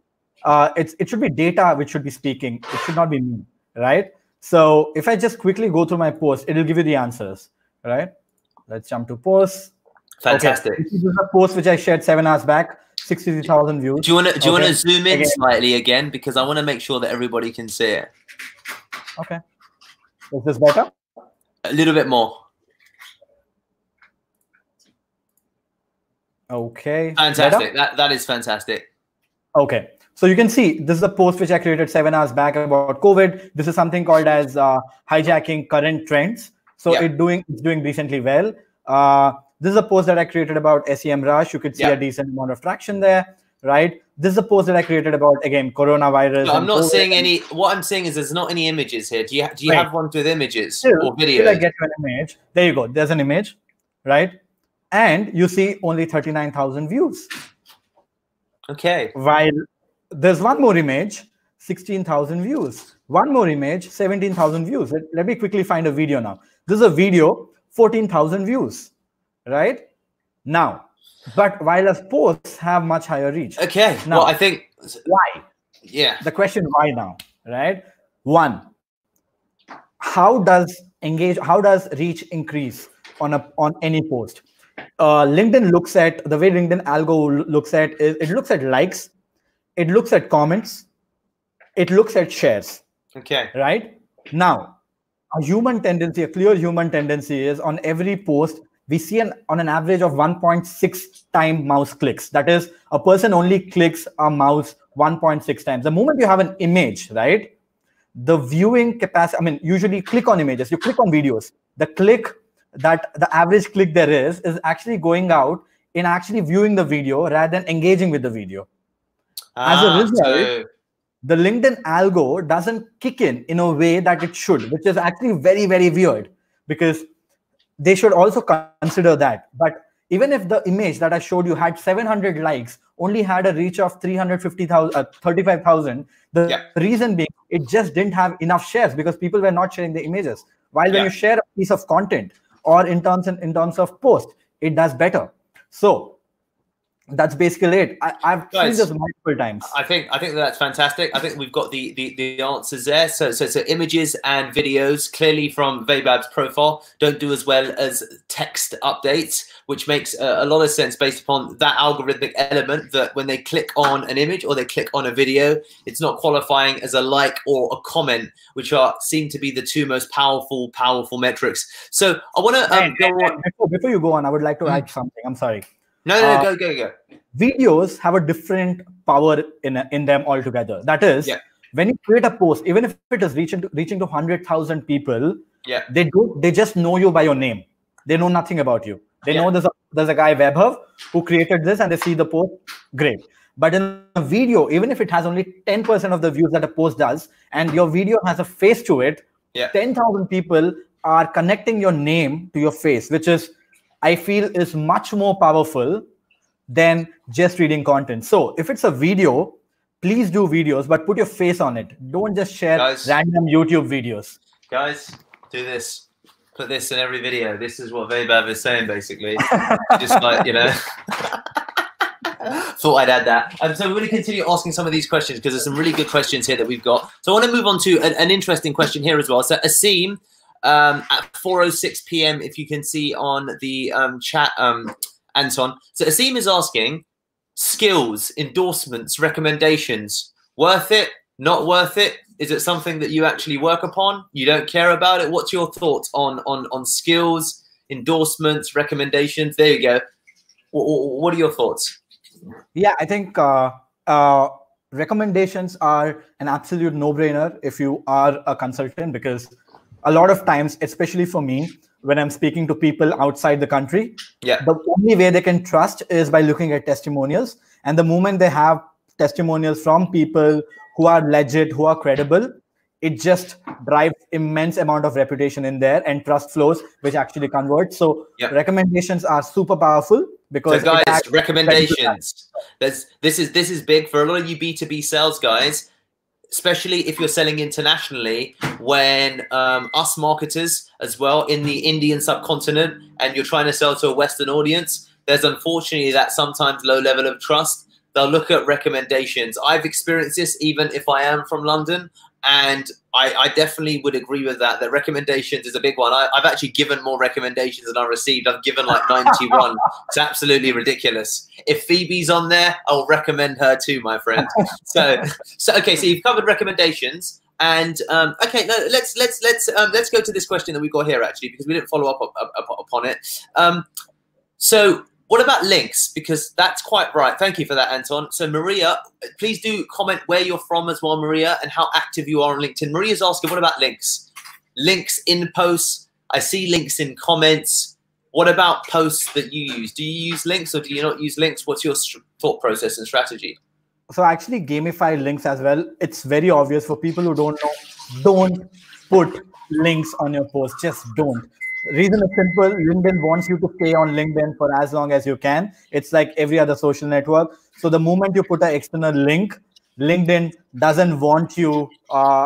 it should be data which should be speaking. It should not be me, right? So if I just quickly go through my post, it will give you the answers, right? Let's jump to posts. Fantastic. Okay. This is a post which I shared 7 hours back, 63,000 views. Do you want to zoom in slightly again, because I want to make sure that everybody can see it. Okay. Is this better? A little bit more. Okay. Fantastic. That is fantastic. Okay. So you can see this is a post which I created 7 hours back about COVID. This is something called as hijacking current trends. So it's doing decently well. This is a post that I created about Semrush. You could see a decent amount of traction there, right? This is a post that I created about, again, coronavirus. No, I'm not seeing any. What I'm saying is there's not any images here. Do you have ones with images or videos? Till I get to an image. There you go. There's an image, right? And you see only 39,000 views. Okay. While there's one more image, 16,000 views. One more image, 17,000 views. Let me quickly find a video now. This is a video, 14,000 views, right? Now, but while as posts have much higher reach. Okay, now, well, I think... Why? Yeah. The question, why now, right? One, how does reach increase on any post? LinkedIn looks at, the way LinkedIn algo looks at is, it looks at likes, it looks at comments, it looks at shares. Okay. Right? Now, a clear human tendency is on every post, we see on an average of 1.6 times mouse clicks. That is, a person only clicks a mouse 1.6 times. The moment you have an image, right? The viewing capacity, I mean, usually click on images, you click on videos. The average click there is actually going out in actually viewing the video rather than engaging with the video. As a result, the LinkedIn algo doesn't kick in a way that it should, which is actually very, very weird, because they should also consider that. But even if the image that I showed you had 700 likes, only had a reach of 35,000, the reason being it just didn't have enough shares because people were not sharing the images. While when you share a piece of content or in terms of post, it does better. So that's basically it. I've seen this multiple times. I think that's fantastic. I think we've got the answers there. So images and videos clearly from Vaibhav's profile don't do as well as text updates, which makes a lot of sense based upon that algorithmic element that when they click on an image or they click on a video, it's not qualifying as a like or a comment, which seem to be the two most powerful metrics. So I want to go on. Before you go on, I would like to add something. I'm sorry. No, go. Videos have a different power in them altogether. That is, when you create a post, even if it is reaching to 100,000 people, they just know you by your name. They know nothing about you. They know there's a guy, Vaibhav, who created this, and they see the post. Great. But in a video, even if it has only 10% of the views that a post does, and your video has a face to it, 10,000 people are connecting your name to your face, which is, I feel, is much more powerful than just reading content. So if it's a video, please do videos, but put your face on it. Don't just share random YouTube videos. Guys, do this. Put this in every video. This is what Vaibhav is saying, basically. Just like, you know. Thought I'd add that. So we're going to continue asking some of these questions because there's some really good questions here that we've got. So I want to move on to an interesting question here as well. So Asim, at 4:06 p.m., if you can see on the chat, Anton. So Asim is asking, skills, endorsements, recommendations, worth it, not worth it? Is it something that you actually work upon? You don't care about it? What's your thoughts on skills, endorsements, recommendations? There you go. What are your thoughts? Yeah, I think recommendations are an absolute no-brainer if you are a consultant, because a lot of times, especially for me, when I'm speaking to people outside the country, the only way they can trust is by looking at testimonials. And the moment they have testimonials from people who are legit, who are credible, it just drives immense amount of reputation in there, and trust flows, which actually converts. So recommendations are super powerful, because so guys, recommendations. This is big for a lot of you B2B sales guys, especially if you're selling internationally, when us marketers as well in the Indian subcontinent, and you're trying to sell to a Western audience, there's unfortunately that sometimes low level of trust. They'll look at recommendations. I've experienced this even if I am from London, and I definitely would agree with that. That recommendations is a big one. I've actually given more recommendations than I received. I've given like 91. It's absolutely ridiculous. If Phoebe's on there, I'll recommend her too, my friend. So okay. So you've covered recommendations, and okay. No, let's go to this question that we've got here actually, because we didn't follow up upon it. So what about links? Because that's quite right. Thank you for that, Anton. So Maria, please do comment where you're from as well, Maria, and how active you are on LinkedIn. Maria's asking, what about links? Links in posts. I see links in comments. What about posts that you use? Do you use links or do you not use links? What's your thought process and strategy? So I actually gamify links as well. It's very obvious for people who don't know. Don't put links on your post. Just don't. Reason is simple. LinkedIn wants you to stay on LinkedIn for as long as you can. It's like every other social network. So the moment you put an external link, LinkedIn doesn't want you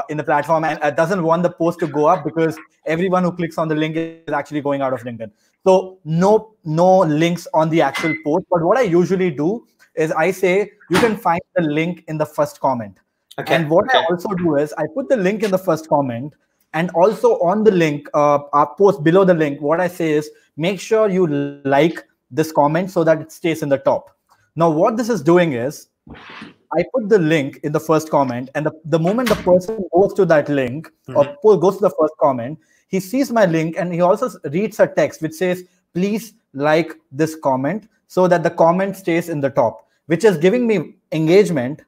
in the platform, and doesn't want the post to go up, because everyone who clicks on the link is actually going out of LinkedIn. So no links on the actual post. But what I usually do is I say you can find the link in the first comment. Okay. And what I also do is I put the link in the first comment. And also on the link, our post below the link, what I say is make sure you like this comment so that it stays in the top. Now, what this is doing is I put the link in the first comment, and the moment the person goes to that link or goes to the first comment, he sees my link, and he also reads a text which says, please like this comment, so that the comment stays in the top, which is giving me engagement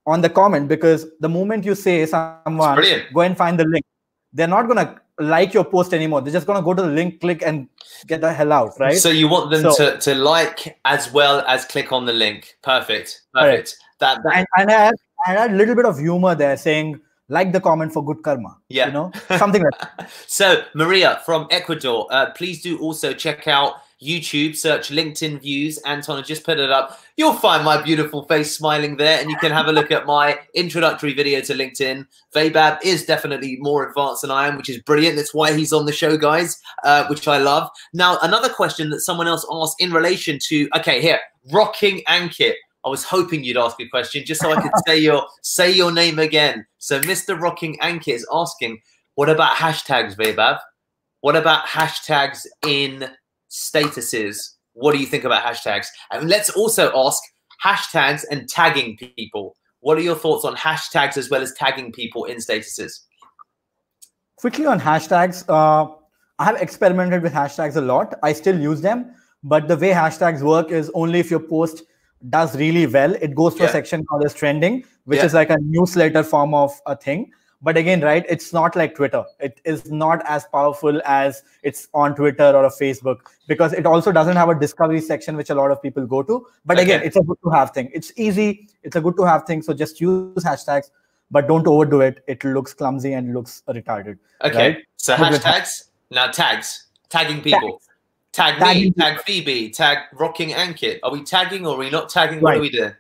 on the comment, because the moment you say someone, go and find the link, they're not going to like your post anymore. They're just going to go to the link, click, and get the hell out, right? So you want them to like as well as click on the link. Perfect. Perfect. And I add a little bit of humor there, saying, like the comment for good karma. Yeah. You know, something like that. So Maria from Ecuador, please do also check out YouTube, search LinkedIn views. Anton, just put it up. You'll find my beautiful face smiling there, and you can have a look at my introductory video to LinkedIn. Vaibhav is definitely more advanced than I am, which is brilliant. That's why he's on the show, guys, which I love. Now, another question that someone else asked in relation to, okay, here, Rocking Ankit. I was hoping you'd ask a question just so I could say your name again. So Mr. Rocking Ankit is asking, what about hashtags, Vaibhav? What about hashtags in statuses? What do you think about hashtags? And let's also ask hashtags and tagging people. What are your thoughts on hashtags as well as tagging people in statuses? Quickly on hashtags, I have experimented with hashtags a lot. I still use them, but the way hashtags work is only if your post does really well. It goes to a section called as trending, which is like a newsletter form of a thing. But again, right, it's not like Twitter. It is not as powerful as it's on Twitter or a Facebook, because it also doesn't have a discovery section, which a lot of people go to. But again, it's a good to have thing. It's easy. It's a good to have thing. So just use hashtags, but don't overdo it. It looks clumsy and looks retarded. Okay. Right? So hashtags, now tags, tagging people. Tag me, tag Phoebe, tag Rocking Ankit. Are we tagging or are we not tagging? What are we doing?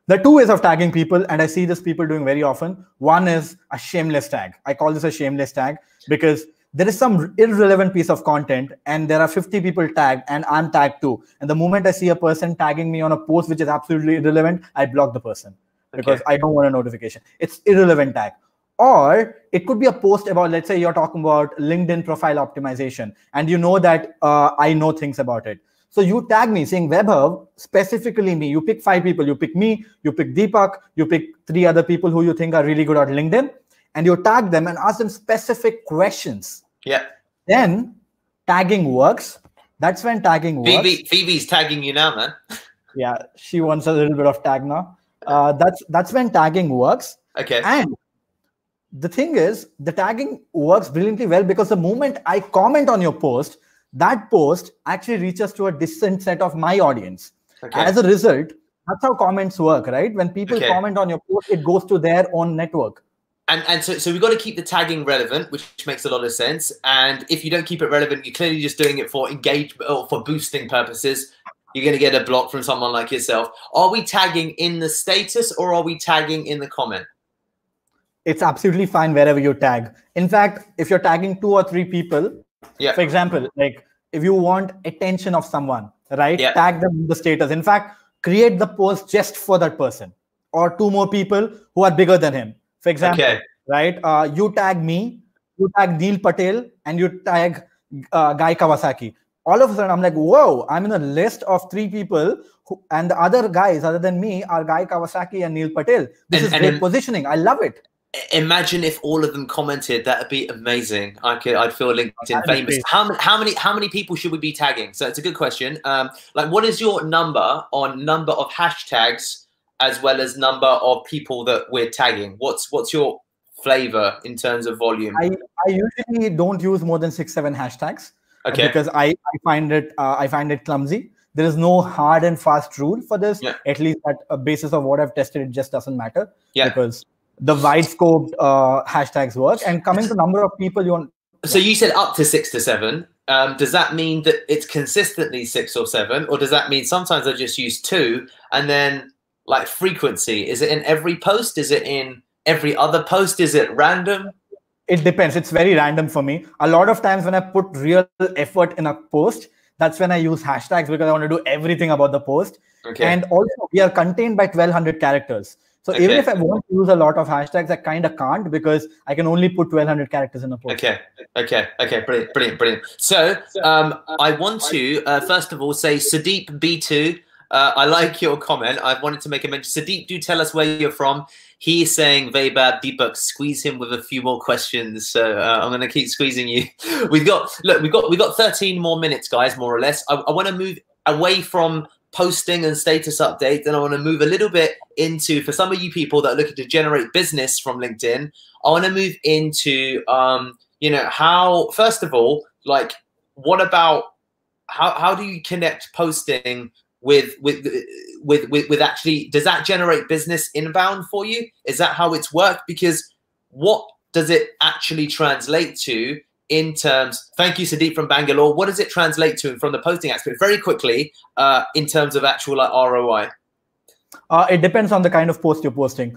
There are two ways of tagging people, and I see this people doing very often. One is a shameless tag. I call this a shameless tag because there is some irrelevant piece of content and there are 50 people tagged and I'm tagged too. And the moment I see a person tagging me on a post which is absolutely irrelevant, I block the person because I don't want a notification. It's irrelevant tag. Or it could be a post about, let's say you're talking about LinkedIn profile optimization and you know that I know things about it. So you tag me saying, Vaibhav, specifically me. You pick 5 people. You pick me, you pick Deepak, you pick 3 other people who you think are really good at LinkedIn, and you tag them and ask them specific questions. Yeah. Then tagging works. That's when tagging works. Phoebe's tagging you now, man. Yeah, she wants a little bit of tag now. That's when tagging works. Okay. And the thing is, the tagging works brilliantly well because the moment I comment on your post, that post actually reaches to a distant set of my audience. Okay. As a result, that's how comments work, right? When people comment on your post, it goes to their own network. And so we've got to keep the tagging relevant, which makes a lot of sense. And if you don't keep it relevant, you're clearly just doing it for engagement or for boosting purposes. You're going to get a block from someone like yourself. Are we tagging in the status or are we tagging in the comment? It's absolutely fine wherever you tag. In fact, if you're tagging 2 or 3 people, for example, like if you want attention of someone, right? Tag them in the status. In fact, create the post just for that person or 2 more people who are bigger than him. For example, right? You tag me, you tag Neil Patel, and you tag Guy Kawasaki. All of a sudden, I'm like, whoa, I'm in a list of 3 people, and the other guys other than me are Guy Kawasaki and Neil Patel. This is great positioning. I love it. Imagine if all of them commented. That'd be amazing. I'd feel LinkedIn famous. How many people should we be tagging? So it's a good question. Like, what is your number of hashtags as well as number of people that we're tagging? What's your flavor in terms of volume? I usually don't use more than 6-7 hashtags. Because I find it clumsy. There is no hard and fast rule for this. At least at a basis of what I've tested, it just doesn't matter. Because the wide scoped hashtags work. And coming to number of people you want. So you said up to 6 to 7. Does that mean that it's consistently 6 or 7, or does that mean sometimes I just use 2? And then like frequency, is it in every post? Is it in every other post? Is it random? It depends. It's very random for me. A lot of times when I put real effort in a post, that's when I use hashtags because I want to do everything about the post. And also we are contained by 1200 characters. So even if I want to use a lot of hashtags, I kind of can't because I can only put 1200 characters in a post. Brilliant. So I want to, first of all, say Sudeep B2. I like your comment. I wanted to make a mention. Sudeep, do tell us where you're from. He's saying, Vaibhav, Deepak, squeeze him with a few more questions. So I'm going to keep squeezing you. We've got 13 more minutes, guys, more or less. I want to move away from posting and status updates, and I want to move a little bit into, for some of you people that are looking to generate business from LinkedIn, I want to move into, how, first of all, like, what about, how do you connect posting with actually, does that generate business inbound for you? Is that how it's worked? Because what does it actually translate to in terms, thank you, Sudeep from Bangalore. What does it translate to from the posting aspect? Very quickly, in terms of actual ROI. It depends on the kind of post you're posting.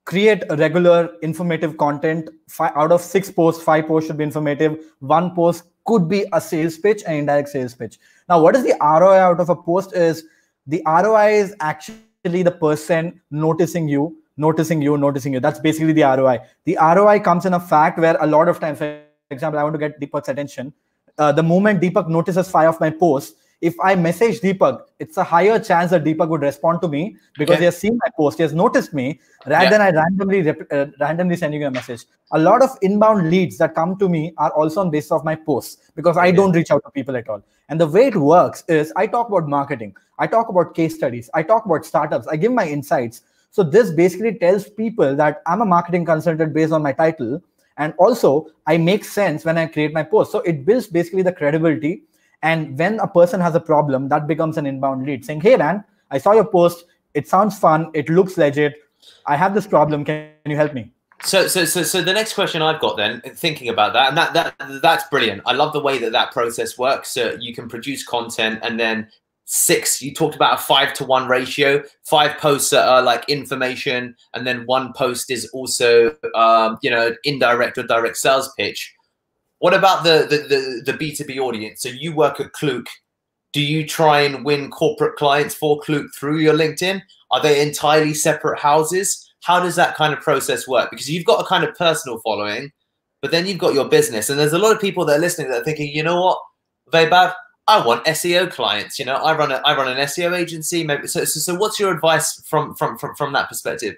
Create regular informative content. Out of 6 posts, 5 posts should be informative. 1 post could be a sales pitch, an indirect sales pitch. Now, what is the ROI out of a post? Is the ROI is actually the person noticing you. That's basically the ROI. The ROI comes in a fact where a lot of times, for example, I want to get Deepak's attention. The moment Deepak notices 5 of my posts, if I message Deepak, it's a higher chance that Deepak would respond to me because he has seen my post, he has noticed me, rather than I randomly sending you a message. A lot of inbound leads that come to me are also on basis of my posts because I don't reach out to people at all. And the way it works is I talk about marketing, I talk about case studies, I talk about startups, I give my insights. So this basically tells people that I'm a marketing consultant based on my title. And also I make sense when I create my post. So it builds basically the credibility. And when a person has a problem, that becomes an inbound lead saying, hey, man, I saw your post. It sounds fun. It looks legit. I have this problem. Can you help me? So the next question I've got then, thinking about that, and that's brilliant. I love the way that process works. So you can produce content and then you talked about a 5-to-1 ratio, 5 posts that are like information, and then 1 post is also, you know, indirect or direct sales pitch. What about the B2B audience? So you work at Klook. Do you try and win corporate clients for Klook through your LinkedIn? Are they entirely separate houses? How does that kind of process work? Because you've got a kind of personal following, but then you've got your business. And there's a lot of people that are listening that are thinking, you know what, Vaibhav, I want SEO clients. You know, I run an SEO agency. Maybe so what's your advice from that perspective?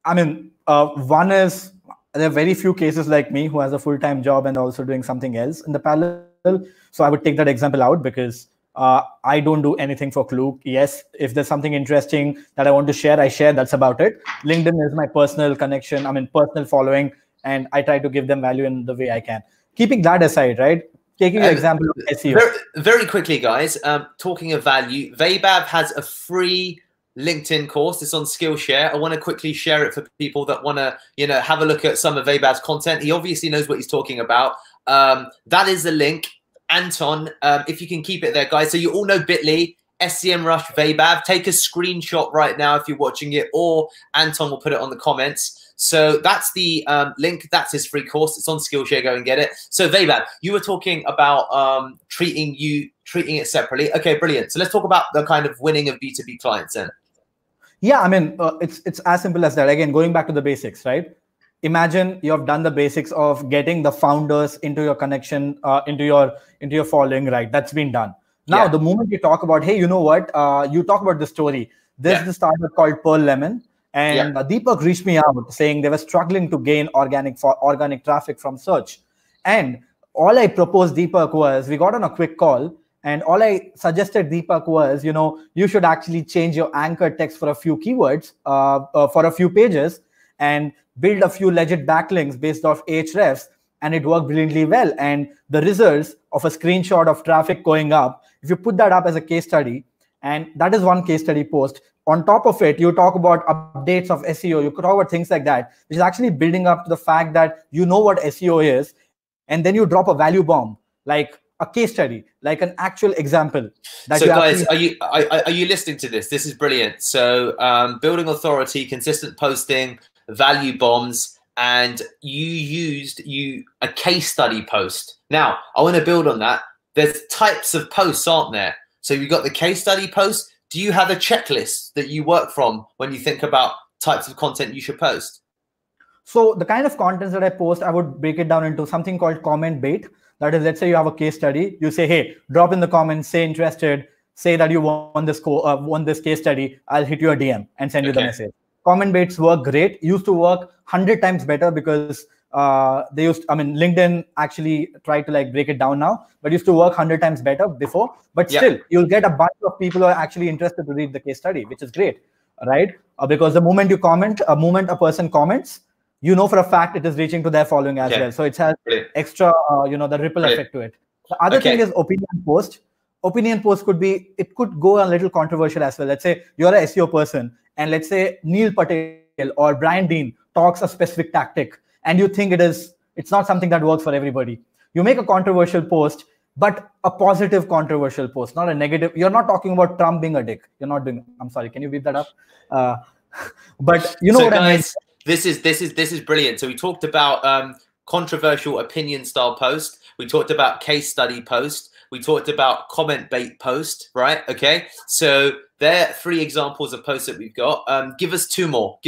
I mean, one is there are very few cases like me who has a full-time job and also doing something else in the parallel. So I would take that example out because I don't do anything for Klook. Yes, if there's something interesting that I want to share, I share. That's about it. LinkedIn is my personal connection. I mean, personal following, and I try to give them value in the way I can. Keeping that aside, right? Taking an example of SEO. Very quickly, guys, talking of value, Vaibhav has a free LinkedIn course. It's on Skillshare. I want to quickly share it for people that want to, you know, have a look at some of Vaibhav's content. He obviously knows what he's talking about. That is the link. Anton, if you can keep it there, guys. So you all know Bitly, SEMrush Vaibhav. Take a screenshot right now if you're watching it, or Anton will put it on the comments. So that's the link. That's his free course. It's on Skillshare. Go and get it. So Vaibhav, you were talking about treating it separately. Okay, brilliant. So let's talk about the kind of winning of B2B clients then. Yeah, I mean, it's as simple as that. Again, going back to the basics, right? Imagine you have done the basics of getting the founders into your connection, into your following, right? That's been done. Now, the moment you talk about, hey, you know what? You talk about the story. There's this startup called Pearl Lemon, and Deepak reached me out saying they were struggling to gain organic traffic from search. And all I proposed Deepak was, we got on a quick call, and all I suggested Deepak was, you know, you should actually change your anchor text for a few keywords, for a few pages, and build a few legit backlinks based off Ahrefs, and it worked brilliantly well. And the results of a screenshot of traffic going up, if you put that up as a case study, and that is one case study post. On top of it, you talk about updates of SEO, you could talk about things like that, which is actually building up to the fact that you know what SEO is, and then you drop a value bomb, like a case study, like an actual example. That so guys, are you listening to this? This is brilliant. So building authority, consistent posting, value bombs, and you used a case study post. Now, I want to build on that. There's types of posts, aren't there? So you've got the case study post. Do you have a checklist that you work from when you think about types of content you should post? So the kind of contents that I post, I would break it down into something called comment bait. That is, let's say you have a case study. You say, hey, drop in the comments, say interested, say that you won this case study. I'll hit you a DM and send you the message. Comment baits work great. Used to work 100 times better because LinkedIn actually tried to like break it down now, but used to work 100 times better before. But still, you'll get a bunch of people who are actually interested to read the case study, which is great, right? Because the moment you comment, a person comments, you know for a fact it is reaching to their following as well. So it has extra, the ripple effect to it. The other thing is opinion post. Opinion post could go a little controversial as well. Let's say you're an SEO person, and let's say Neil Patel or Brian Dean talks a specific tactic, and you think it's not something that works for everybody. You make a controversial post, but a positive controversial post, not a negative. You're not talking about Trump being a dick. You're not doing. I'm sorry. Can you beep that up? But you know what I mean. This is brilliant. So we talked about controversial opinion style post. We talked about case study post. We talked about comment bait post, right? Okay. So there are 3 examples of posts that we've got. Give us 2 more.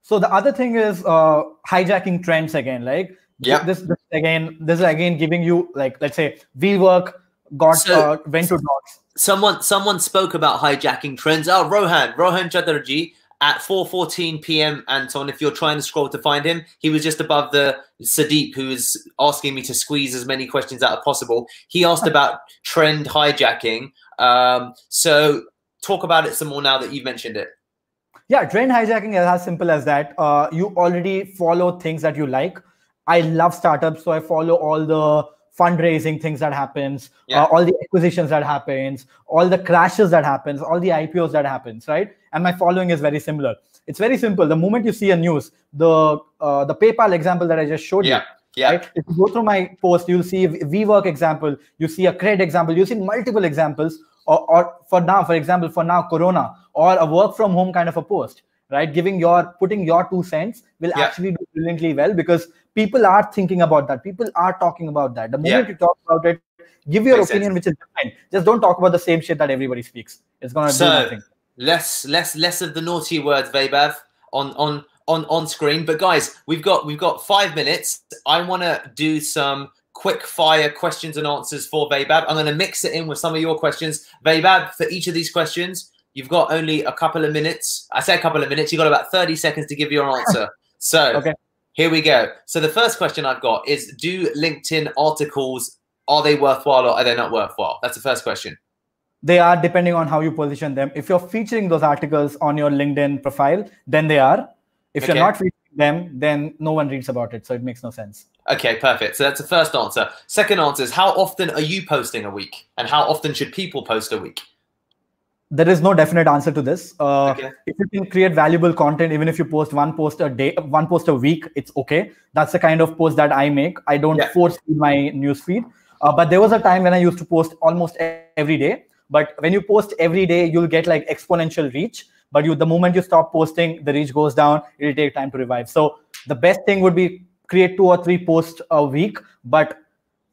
So the other thing is hijacking trends again. Like this is again giving you, like, let's say WeWork went to docs. Someone spoke about hijacking trends. Oh, Rohan Chatterjee. At 4:14 p.m., Anton, if you're trying to scroll to find him, he was just above the Sadiq, who is asking me to squeeze as many questions out as possible. He asked about trend hijacking. So talk about it some more now that you've mentioned it. Yeah, trend hijacking is as simple as that. You already follow things that you like. I love startups, so I follow all the fundraising things that happens, all the acquisitions that happens, all the crashes that happens, all the IPOs that happens, right? And my following is very similar. It's very simple. The moment you see a news, the PayPal example that I just showed you, Yeah. Right? If you go through my post, you'll see a WeWork example, you see a Cred example, you see multiple examples, or for example, Corona, or a work from home kind of a post, right? Putting your 2 cents will actually do brilliantly well, because people are thinking about that. People are talking about that. The moment you talk about it, give your opinion, which is different. Just don't talk about the same shit that everybody speaks. It's going to do nothing. Less of the naughty words, Vaibhav, on screen. But guys, we've got 5 minutes. I want to do some quick fire questions and answers for Vaibhav. I'm going to mix it in with some of your questions. Vaibhav, for each of these questions, you've got only a couple of minutes. I say a couple of minutes. You've got about 30 seconds to give your answer. So here we go. So the first question I've got is, do LinkedIn articles, are they worthwhile or are they not worthwhile? That's the first question. They are, depending on how you position them. If you're featuring those articles on your LinkedIn profile, then they are. If you're not featuring them, then no one reads about it. So it makes no sense. Okay, perfect. So that's the first answer. Second answer is, how often are you posting a week? And how often should people post a week? There is no definite answer to this. If you can create valuable content, even if you post one post a day, one post a week, it's okay. That's the kind of post that I make. I don't force feed my newsfeed. But there was a time when I used to post almost every day. But when you post every day, you'll get like exponential reach. But the moment you stop posting, the reach goes down. It'll take time to revive. So the best thing would be create 2 or 3 posts a week, but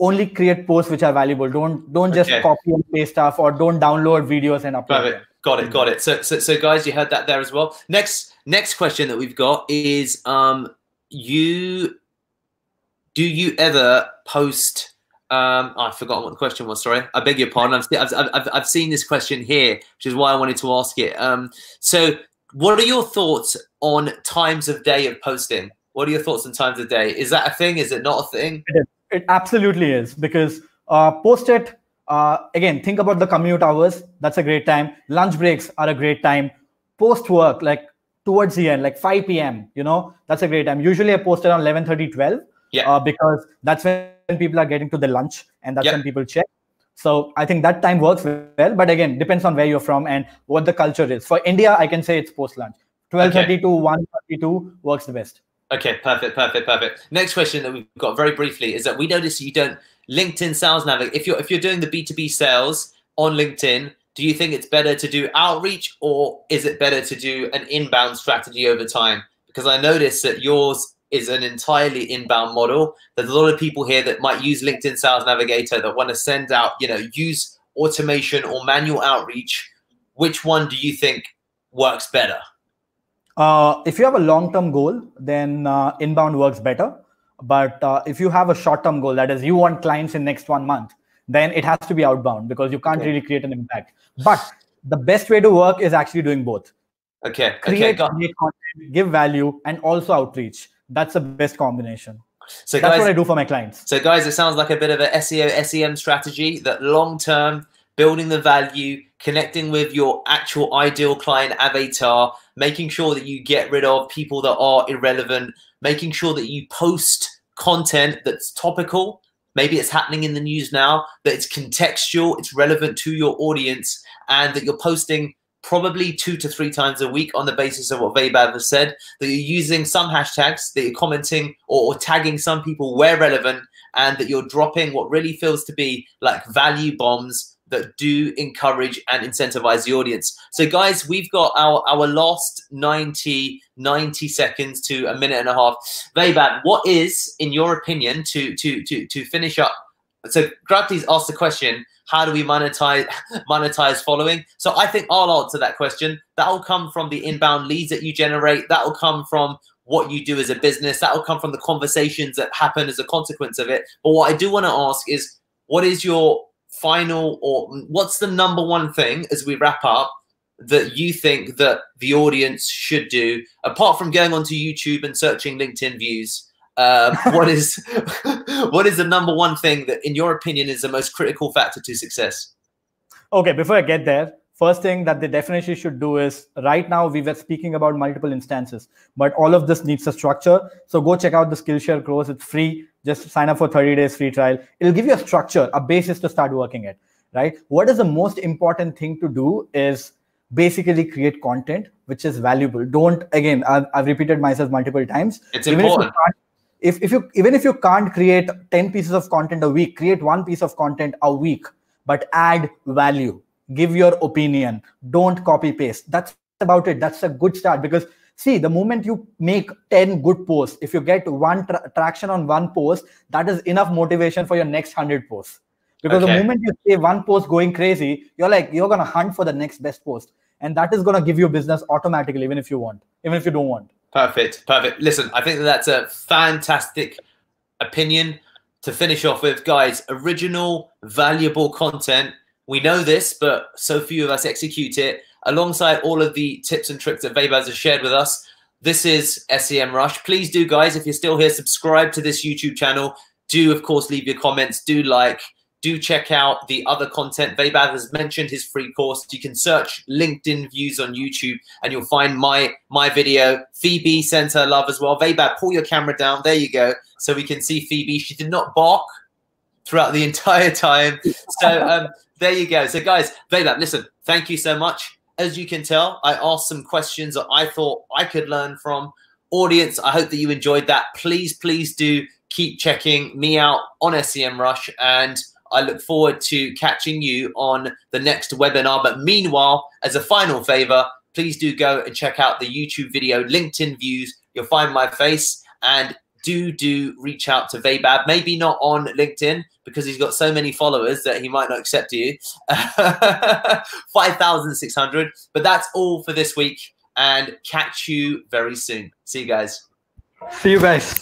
only create posts which are valuable. Don't just copy and paste stuff, or don't download videos and upload them. Got it. So guys, you heard that there as well. Next question that we've got is, do you ever post? I've forgotten what the question was. Sorry, I beg your pardon. I've seen this question here, which is why I wanted to ask it. So, what are your thoughts on times of day of posting? What are your thoughts on times of day? Is that a thing? Is it not a thing? It absolutely is, because post it. Again, think about the commute hours. That's a great time. Lunch breaks are a great time. Post work, like towards the end, like 5 p.m. That's a great time. Usually I post around 11:30, 12. Because that's when people are getting to the lunch, and that's when people check. So I think that time works well. But again, depends on where you're from and what the culture is. For India, I can say it's post lunch. 12:30 to 1:32 works the best. Okay, perfect. Next question that we've got very briefly is that we notice you don't LinkedIn Sales Navigator. If you're doing the B2B sales on LinkedIn, do you think it's better to do outreach, or is it better to do an inbound strategy over time? Because I noticed that yours is an entirely inbound model. There's a lot of people here that might use LinkedIn Sales Navigator that want to send out, use automation or manual outreach. Which one do you think works better? If you have a long-term goal, then inbound works better. But if you have a short-term goal, that is, you want clients in next 1 month, then it has to be outbound, because you can't really create an impact. But the best way to work is actually doing both. Create content, give value, and also outreach. That's the best combination. So that's what I do for my clients. So guys, it sounds like a bit of a SEO, SEM strategy, that long-term, building the value, connecting with your actual ideal client avatar, making sure that you get rid of people that are irrelevant, making sure that you post content that's topical. Maybe it's happening in the news now, that it's contextual, it's relevant to your audience, and that you're posting probably 2 to 3 times a week on the basis of what Vaibhav has said, that you're using some hashtags, that you're commenting or tagging some people where relevant, and that you're dropping what really feels to be like value bombs that do encourage and incentivize the audience. So guys, we've got our last 90 seconds to a minute and a half. Vaibhav, what is, in your opinion, to finish up? So Grapti's asked the question, how do we monetize following? So I think I'll answer that question. That will come from the inbound leads that you generate. That will come from what you do as a business. That will come from the conversations that happen as a consequence of it. But what I do want to ask is, what is your final, or what's the number one thing as we wrap up that you think that the audience should do, apart from going onto YouTube and searching LinkedIn views? What is the number one thing that, in your opinion, is the most critical factor to success? Okay, before I get there, first thing that they definitely should do is, right now we were speaking about multiple instances, but all of this needs a structure. So go check out the Skillshare course. It's free. Just sign up for 30 days free trial. It'll give you a structure, a basis to start working at, right? What is the most important thing to do is basically create content which is valuable. Don't, again, I've repeated myself multiple times. It's important. Even if you can't create 10 pieces of content a week, create one piece of content a week, but add value, give your opinion, don't copy paste. That's about it. That's a good start, because see, the moment you make 10 good posts, if you get one traction on one post, that is enough motivation for your next 100 posts. Because the moment you see one post going crazy, you're going to hunt for the next best post. And that is going to give you business automatically, even if you don't want. Perfect. Listen, I think that's a fantastic opinion to finish off with. Guys, original, valuable content. We know this, but so few of us execute it. Alongside all of the tips and tricks that Vaibhav has shared with us, this is SEMrush. Please do, guys, if you're still here, subscribe to this YouTube channel. Do, of course, leave your comments. Do like. Do check out the other content. Vaibhav has mentioned his free course. You can search LinkedIn views on YouTube and you'll find my video. Phoebe sends her love as well. Vaibhav, pull your camera down. There you go. So we can see Phoebe. She did not bark throughout the entire time. So there you go. So guys, Vaibhav, listen, thank you so much. As you can tell, I asked some questions that I thought I could learn from. Audience, I hope that you enjoyed that. Please do keep checking me out on SEMrush, and I look forward to catching you on the next webinar. But meanwhile, as a final favor, please do go and check out the YouTube video, LinkedIn views. You'll find my face, and do reach out to Vaibhav. Maybe not on LinkedIn because he's got so many followers that he might not accept you. 5,600. But that's all for this week, and catch you very soon. See you guys. See you guys.